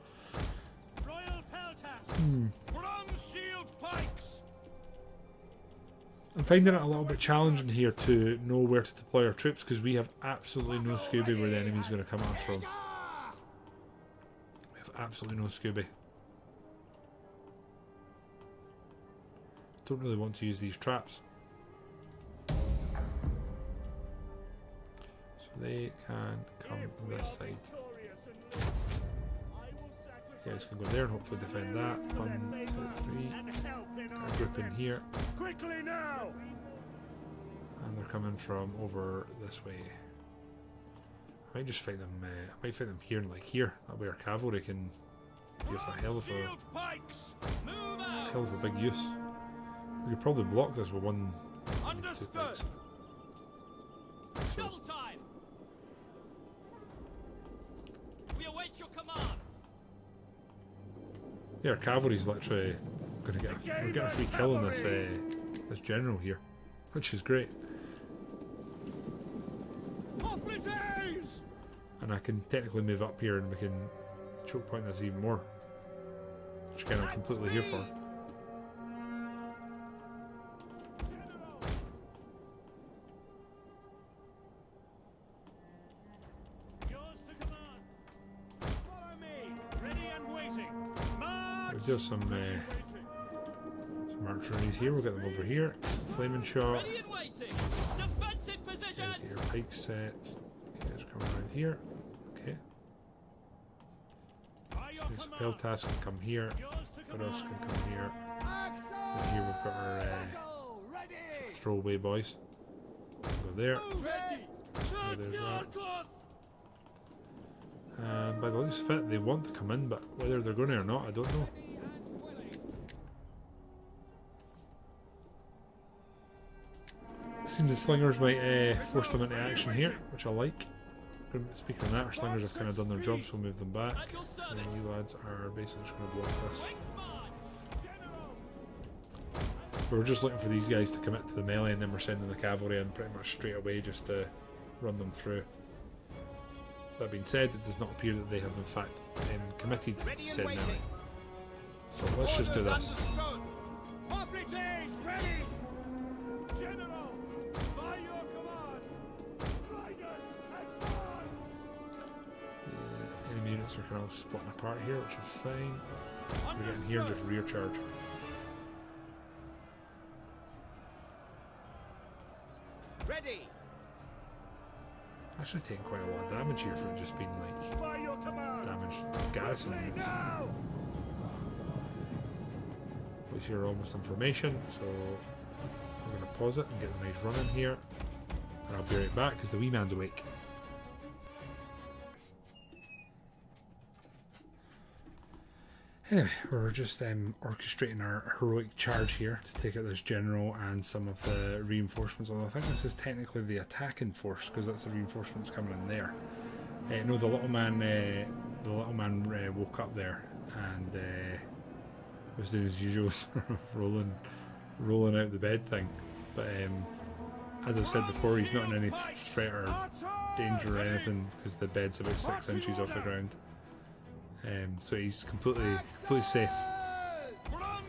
Royal peltasts. Bronze shield pikes.
I'm finding it a little bit challenging here to know where to deploy our troops because we have absolutely no Scooby where the enemy's going to come at us from. We have absolutely no Scooby. Don't really want to use these traps. They can come on this side. You guys can go there and hopefully defend that. 1, 2, 3. A group in here.
Quickly now!
And they're coming from over this way. I might just fight them. I might fight them here and like here. That way our cavalry can give a hell of a big use. We could probably block this with 1, 2 pikes. So,
Double time. We await your command.
yeah, our cavalry's literally gonna get we're getting a free kill on this this general here, which is great. And I can technically move up here and we can choke point this even more, which again I'm completely here for.
Yours to command. Follow me. Ready and waiting. March.
There's some archeries here. We'll get them over here. Flaming shot.
Ready and waiting. Defensive position.
Guys, get your pike set. You guys are coming around here. Okay.
By your
This
command.
Peltas can come here.
Yours to
Pharos
command.
can come here. And here we've got our
Ready.
throwaway boys. Go there.
Ready.
There's that. And by the looks of it, they want to come in, but whether they're going to or not, I don't know. Seems the slingers might force them into action here, which I like. Speaking of that, our slingers have kind of done their job, so we'll move them back.
At your
And
service.
then you lads are basically just going to block this.
Quick march.
We're just looking for these guys to commit to the melee, and then we're sending the cavalry in pretty much straight away just to run them through. That being said, it does not appear that they have in fact committed to said melee. So let's just do this.
Understood.
Hoplites, ready. General, by your command. Riders, advance.
Enemy units are kind of splitting apart here, which is fine. We're getting here and just rear charge.
Ready.
Actually taking quite a lot of damage here for it just being like
By your command.
damaged garrison
Quickly
units.
now.
Which here are almost in formation, so we're going to pause it and get the nice running here. And I'll be right back because the wee man's awake. Anyway, we're just orchestrating our heroic charge here to take out this general and some of the reinforcements. Although I think this is technically the attacking force because that's the reinforcements coming in there. No, the little man woke up there and was doing his usual sort of rolling out the bed thing. But as I've said before, he's not in any threat or danger or anything because the bed's about 6 inches off the ground. So he's completely safe.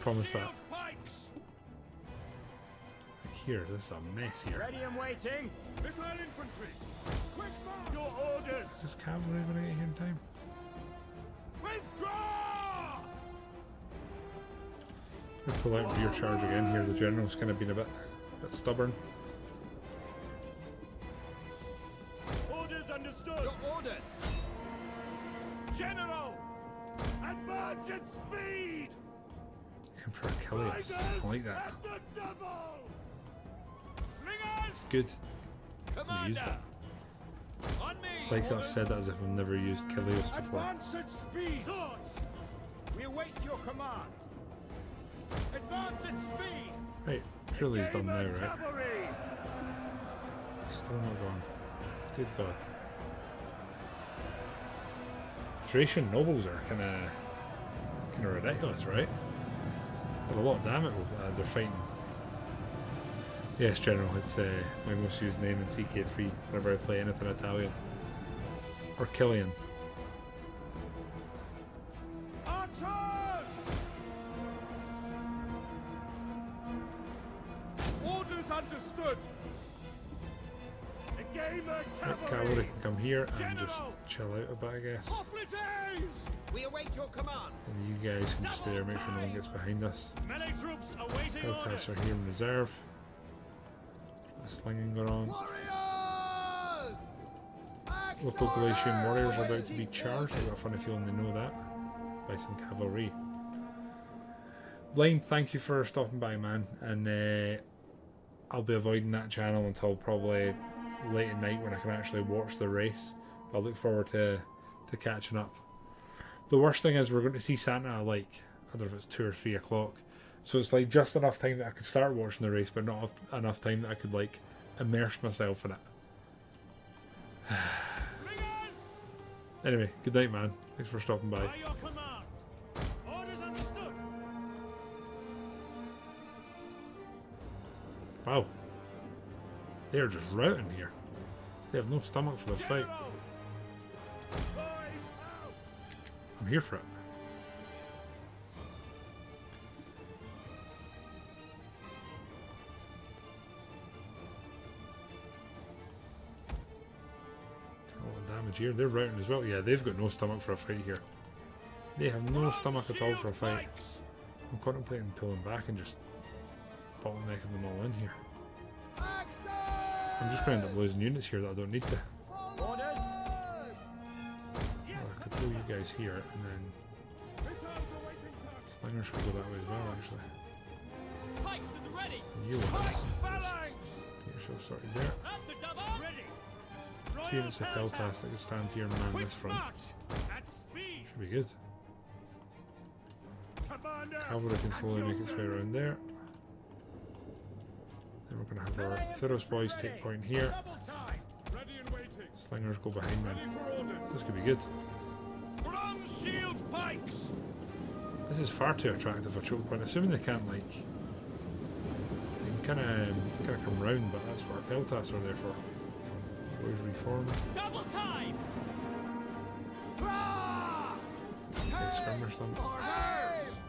Promise that. Here, this is a mess here.
Ready and waiting. Missile infantry. Quick march. Your orders.
Is this cavalry going to get here in time?
Withdraw.
We'll pull out rear charge again here. The general's kind of been a bit stubborn.
Orders understood.
Your orders.
General. Advance at speed.
Emperor Achilles. I like that.
At the double.
Slingers.
Good. Use
Commander.
that.
On me.
Like I've said that as if I've never used Kilios before.
Advance at speed. Swords. We await your command. Advance at speed.
Right, surely he's done now, right?
Cavalry.
Still not gone. Good God. Thracian nobles are kind of ridiculous, right? Got a lot of damage they're fighting. Yes, General, it's my most used name in CK3 whenever I play anything Italian. Or Killian.
Archers! Orders understood. The gamer
That
cavalry.
cavalry can come here and just
General!
chill out a bit, I guess.
Hoplites!
We await your command.
And you guys can just stay there, make sure no one gets behind us.
Melee troops awaiting
Peltas
orders.
are here in reserve. The slinging going on.
Warriors!
Local Galatian warriors are about to be charged. I've got a funny feeling they know that. By some cavalry. Blind, thank you for stopping by, man. And I'll be avoiding that channel until probably late at night when I can actually watch the race. I'll look forward to catching up. The worst thing is we're going to see Santa at like, I don't know if it's 2 or 3 o'clock. So it's like just enough time that I could start watching the race, but not enough time that I could like immerse myself in it. Anyway, good night, man. Thanks for stopping by.
By your command. Orders understood.
Wow. They're just routing here. They have no stomach for this fight.
General! Boys out!
I'm here for it. Damage here. They're routing as well. Yeah, they've got no stomach for a fight here. They have no stomach at all for a fight. I'm contemplating pulling back and just bottlenecking them all in here. I'm just going to end up losing units here that I don't need to.
Orders!
Well, I could pull you guys here and then slingers could go that way as well, actually.
Pikes at the ready.
And you
Phalanx!
get yourself sorted there.
At the double.
Ready!
2 units of Peltas that can stand here and man
Quick
this front.
march! At speed!
Should be good.
Commander!
Cavalry can slowly make its way around there. Then we're going to have our Pharos boys take point here.
Double time! Ready and waiting!
Slingers go behind them.
Ready for orders!
This could be good.
Bronze shield pikes!
This is far too attractive a choke point. Assuming they can't like, they can kind of come round, but that's what our Peltas are there for. Boys reformed.
Double time.
Okay, skirmish them.
Orders!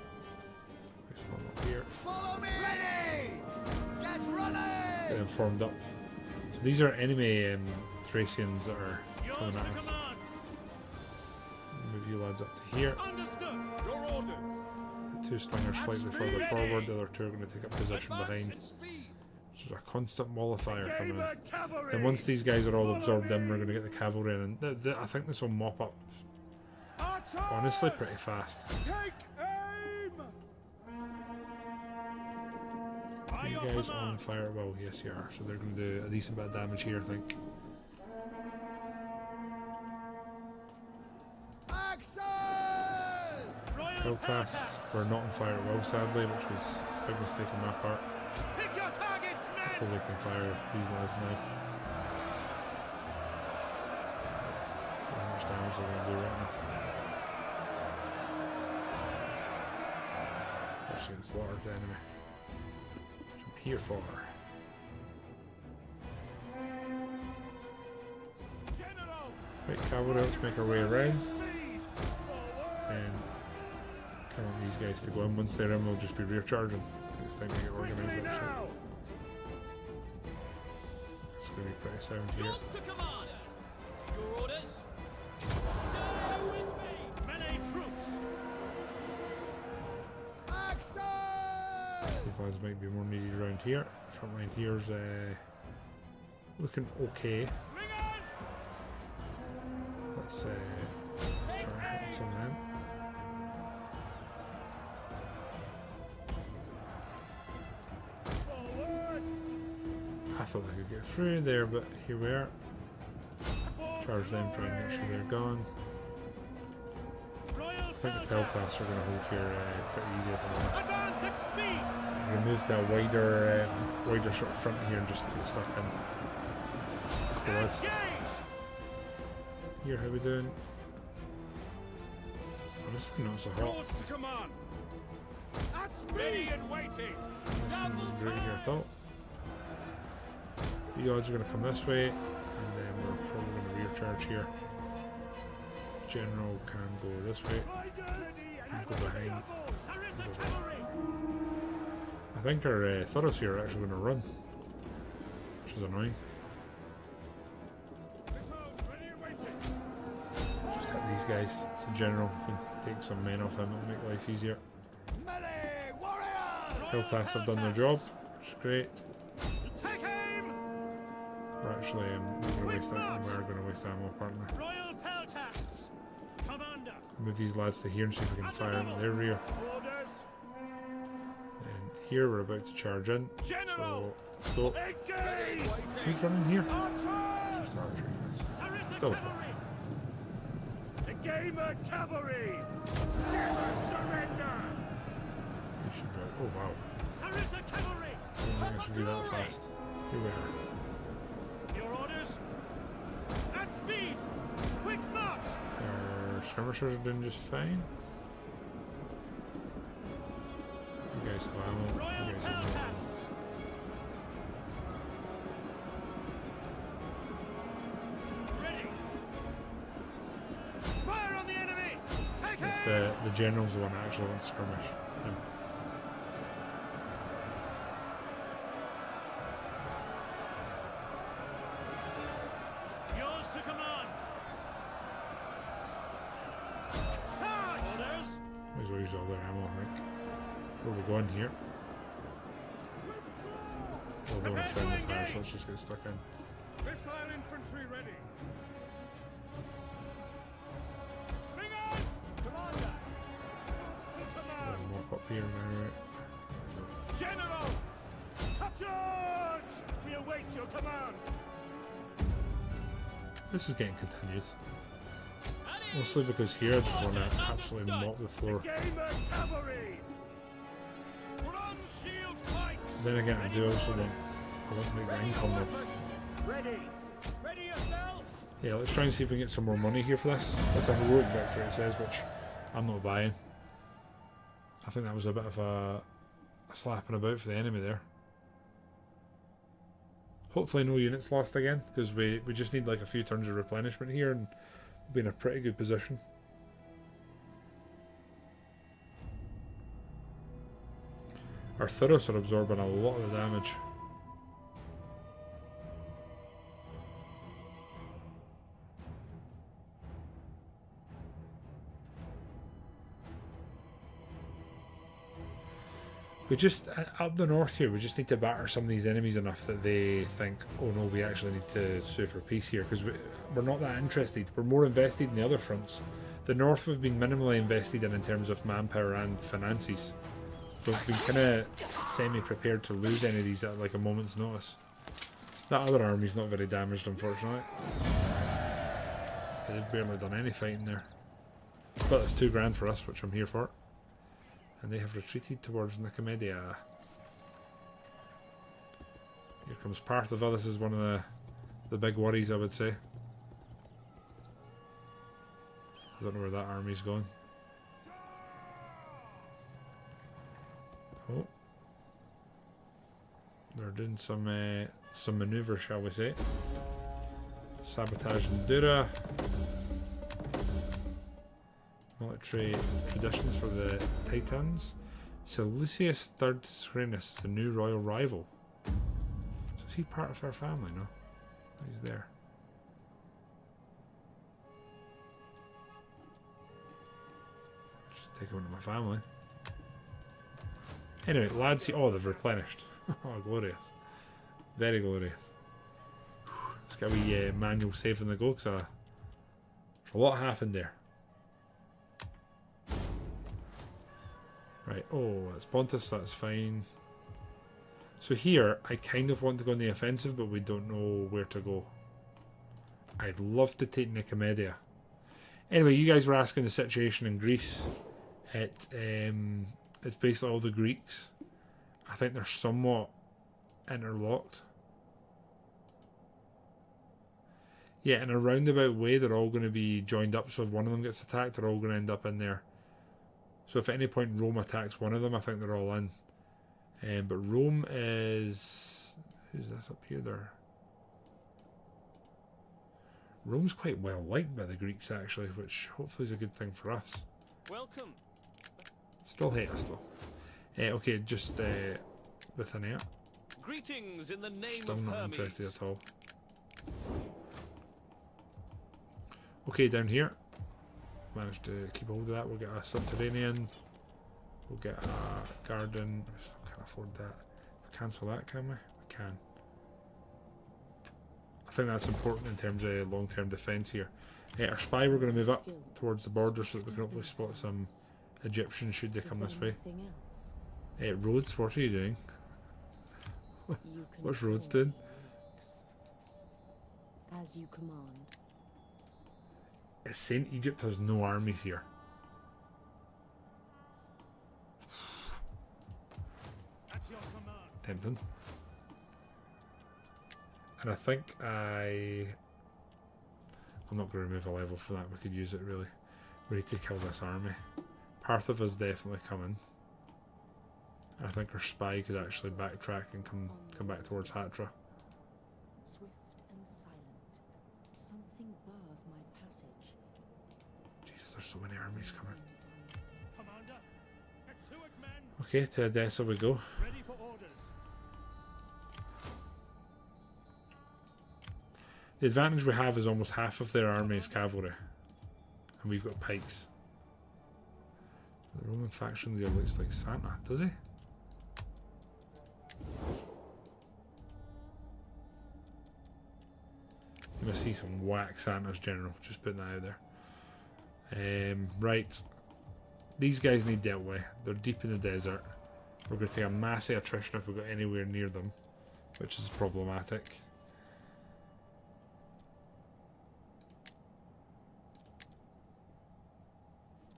Let's form up here.
Follow me! Ready! Get running!
Get them formed up. So these are enemy Thracians that are coming
Yours to
at us.
command!
Move you lads up to here.
Understood! Your orders!
The 2 slingers slightly further forward. The other 2 are going to take up position
Advance
behind.
and speed!
There's a constant wall of fire coming in.
Gamer cavalry!
And once these guys are all absorbed in, we're going to get the cavalry in. And I think this will mop up,
Attack!
honestly, pretty fast.
Take aim! By
Are you
your
guys
command!
on fire? Well, yes you are. So they're going to do a decent bit of damage here, I think.
Axes!
Peltas were not on fire at well, sadly, which was a big mistake on my part.
Pick your targets, men!
Hopefully they can fire these lads now. Don't know how much damage they're going to do right enough. Actually, it's slaughtered the enemy. Which I'm here for.
General!
Right, cavalry, let's make our way around.
Speed! Forward!
And I want these guys to go in. Once they're in, we'll just be rear charging. It's time to get organised,
Quickly
actually.
now!
It's going to be pretty sound here.
Yours to command. Your orders. Stay with me.
Melee troops! Axes!
These lads might be more needed around here. Front line here's looking okay.
Slingers!
Let's start hitting some of them.
Forward!
I thought they could get through there, but here we are. Charge them, try and make sure they're gone.
Royal
I think the Peltas are going to hold here pretty easy if I'm honest.
Advance at speed!
We moved to a wider sort of front here and just get stuck in. Cool lads.
Engage!
Here, how we doing? Honestly, not so hot.
Yours to command! At speed! Ready and waiting!
Nothing great here at all. The odds are going to come this way, and then we're probably going to rear charge here. General can go this way. Go behind. I think our Pharos here are actually going to run, which is annoying. Just hit these guys. It's a general. If we take some men off him, it'll make life easier.
Melee warriors!
Peltas have done their job, which is great.
Take aim!
we're actually we're going to waste ammo, apparently.
Royal Peltasts! Commander!
Move these lads to here and see if we can fire in their rear.
Orders!
And here we're about to charge in.
General!
So,
Engage!
who's running here?
Archers!
Just archery.
Sarissa
Still
cavalry! The Gamer cavalry! Never surrender!
You should drive. Oh wow.
Sarissa cavalry!
I don't think I should be that fast. Here we are.
Your orders? At speed! Quick march!
Our skirmishers are doing just fine. You guys have ammo.
Royal
You guys have ammo.
Peltasts! Ready! Fire on the enemy! Take
It's
aim!
the general's the one that actually wants to skirmish. Him.
Yours to command! Charge! Orders!
Might as well use all their ammo, I think. Where we going here? Well, they want to friendly fire, so let's just get stuck in.
Missile infantry ready.
Swingers! Commander! To command!
Walk up here now, right?
General! Charge! We await your command!
This is getting continued. Mostly because here I just want to absolutely mop the floor.
Gamer cavalry! Bronze shield pikes!
Then again, I do also want to make the income of.
Ready! Ready yourself!
Yeah, let's try and see if we can get some more money here for this. That's a heroic victory, it says, which I'm not buying. I think that was a bit of a slapping about for the enemy there. Hopefully no units lost again, because we just need like a few turns of replenishment here and we'll be in a pretty good position. Our Thuros are absorbing a lot of the damage. We just, up the north here, we just need to batter some of these enemies enough that they think, oh no, we actually need to sue for peace here, because we're not that interested. We're more invested in the other fronts. The north we've been minimally invested in terms of manpower and finances. We've been kind of semi-prepared to lose any of these at like a moment's notice. That other army's not very damaged, unfortunately. They've barely done any fighting there. But it's $2 for us, which I'm here for. And they have retreated towards Nicomedia. Here comes Parthiva. This is one of the big worries, I would say. I don't know where that army's going. Oh. They're doing some manoeuvre, shall we say. Sabotage and Dura. Military traditions for the Titans. Seleucid III Serenus is the new royal rival. So is he part of our family? No? He's there. Just take him into my family. Anyway, lads, oh, they've replenished. Oh, glorious. Very glorious. Let's get a wee manual save in the go, because a lot happened there. Right, oh, it's Pontus, that's fine. So here, I kind of want to go on the offensive, but we don't know where to go. I'd love to take Nicomedia. Anyway, you guys were asking the situation in Greece. It's basically all the Greeks. I think they're somewhat interlocked. Yeah, in a roundabout way, they're all going to be joined up, so if one of them gets attacked, they're all going to end up in there. So if at any point Rome attacks one of them, I think they're all in. But Rome is... Who's this up here there? Rome's quite well liked by the Greeks, actually, which hopefully is a good thing for us.
Welcome.
Still hate us, though. Okay, just with an air.
Greetings in the name
Still
of
not
Hermes.
interested at all. Okay, down here. Managed to keep hold of that. We'll get a subterranean. We'll get a garden. I still can't afford that. Cancel that, can we? We can. think that's important in terms of long-term defence here. Our spy, we're going to move up towards the border so that we can hopefully spot some Egyptians should they come this way. Rhodes, what are you doing? What's Rhodes doing?
As you command.
It's saying Egypt has no armies here.
That's your command.
Tempting. And I think I'm not going to remove a level for that. We could use it really. We need to kill this army. Parthiv is definitely coming. I think our spy could actually backtrack and come back towards Hatra.
Swift and silent. Something bars my passage.
Jesus, there's so many armies coming.
Commander, to it, men.
Okay, to Edessa we go.
Ready for orders.
The advantage we have is almost half of their army is cavalry. And we've got pikes. The Roman faction there looks like Santa, does he? You must see some whack Santa's general, just putting that out there. Right. These guys need dealt with. They're deep in the desert. We're going to take a massive attrition if we got anywhere near them, which is problematic.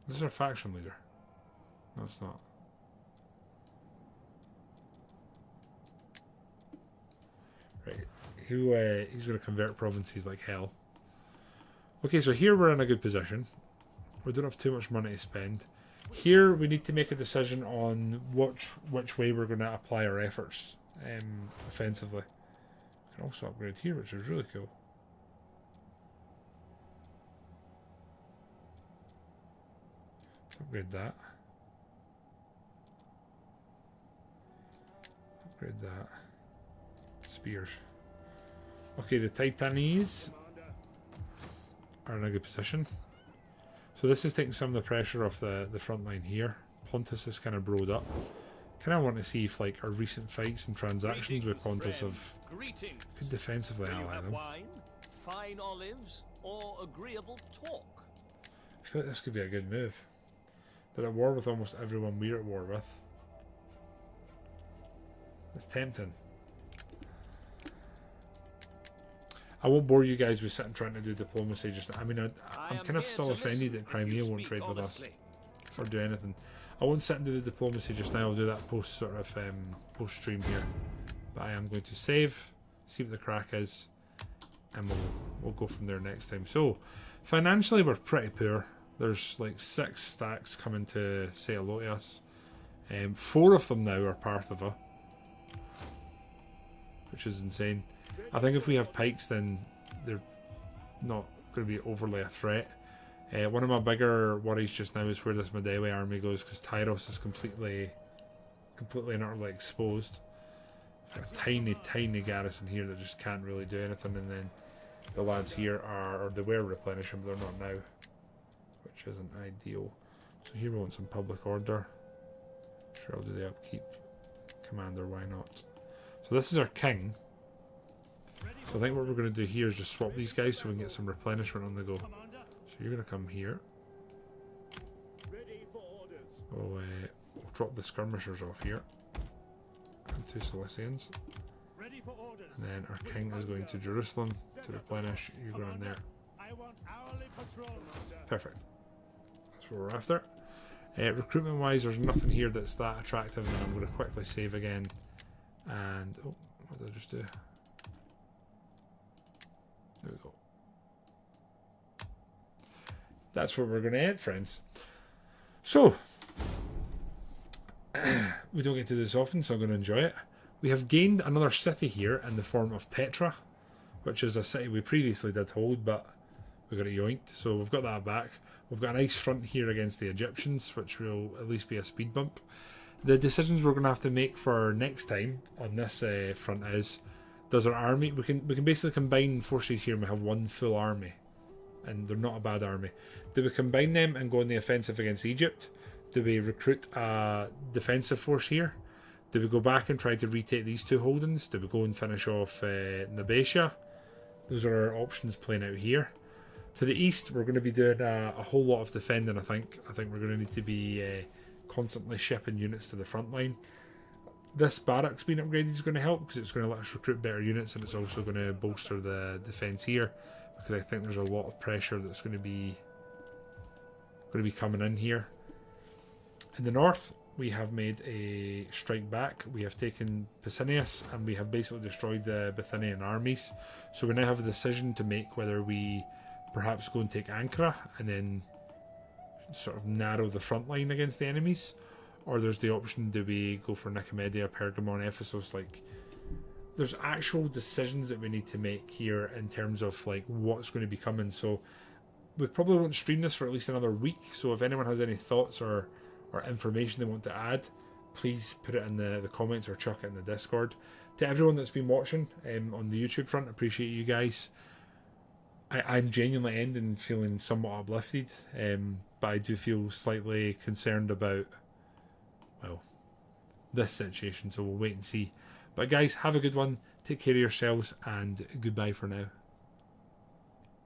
This is our faction leader. No, it's not. Right. He's going to convert provinces like hell. Okay, so here we're in a good position. We don't have too much money to spend. Here we need to make a decision on which way we're going to apply our efforts offensively. We can also upgrade here, which is really cool. Upgrade that. Upgrade that. Spears. Okay, the Titanes are in a good position. So this is taking some of the pressure off the front line here. Pontus is kind of broed up. Kind of want to see if like our recent fights and transactions with Pontus could defensively ally them.
Wine, fine olives, or agreeable talk?
I feel like this could be a good move. They're at war with almost everyone we're at war with. It's tempting. I won't bore you guys with sitting trying to do diplomacy just now. I mean, I'm kind of still offended that Crimea won't trade with us or do anything. I won't sit and do the diplomacy just now. I'll do that post sort of post stream here. But I am going to save, see what the crack is, and we'll go from there next time. So financially we're pretty poor. There's like 6 stacks coming to say hello to us. 4 of them now are Parthiva, which is insane. I think if we have pikes, then they're not going to be overly a threat. One of my bigger worries just now is where this Medewe army goes, because Tyros is completely and utterly exposed. Got a tiny garrison here that just can't really do anything, and then the lads here they were replenishing, but they're not now, which isn't ideal. So here we want some public order. Sure, I'll do the upkeep. Commander, why not? So this is our king. So I think what we're going to do here is just swap these guys so we can get some replenishment on the go. So you're going to come here. We'll drop the skirmishers off here. And 2 Seleucians. And then our king is going to Jerusalem to replenish. You go on there. Perfect. That's what we're after. Recruitment wise, there's nothing here that's that attractive, and I'm going to quickly save again. And oh, what did I just do? There we go. That's where we're going to end, friends. So, we don't get to do this often, so I'm going to enjoy it. We have gained another city here in the form of Petra, which is a city we previously did hold, but we got it yoinked. So we've got that back. We've got a nice front here against the Egyptians, which will at least be a speed bump. The decisions we're going to have to make for next time on this front is, does our army, we can basically combine forces here and we have 1 full army, and they're not a bad army. Do we combine them and go on the offensive against Egypt? Do we recruit a defensive force here? Do we go back and try to retake these 2 holdings? Do we go and finish off Nabatea? those are our options playing out here. To the east, we're going to be doing a whole lot of defending. I think we're going to need to be constantly shipping units to the front line. This barracks being upgraded is going to help because it's going to let us recruit better units, and it's also going to bolster the defence here, because I think there's a lot of pressure that's going to be coming in here. In the north, we have made a strike back. We have taken Pessinous, and we have basically destroyed the Bithynian armies. So we now have a decision to make whether we perhaps go and take Ankara and then sort of narrow the front line against the enemies, or there's the option, do we go for Nicomedia, Pergamon, Ephesus? Like, there's actual decisions that we need to make here in terms of like what's going to be coming. So we probably won't stream this for at least another week, so if anyone has any thoughts or information they want to add, please put it in the comments or chuck it in the Discord. To everyone that's been watching on the YouTube front, appreciate you guys. I'm genuinely ending feeling somewhat uplifted, but I do feel slightly concerned about, well, this situation, so we'll wait and see. But guys, have a good one, take care of yourselves, and goodbye for now.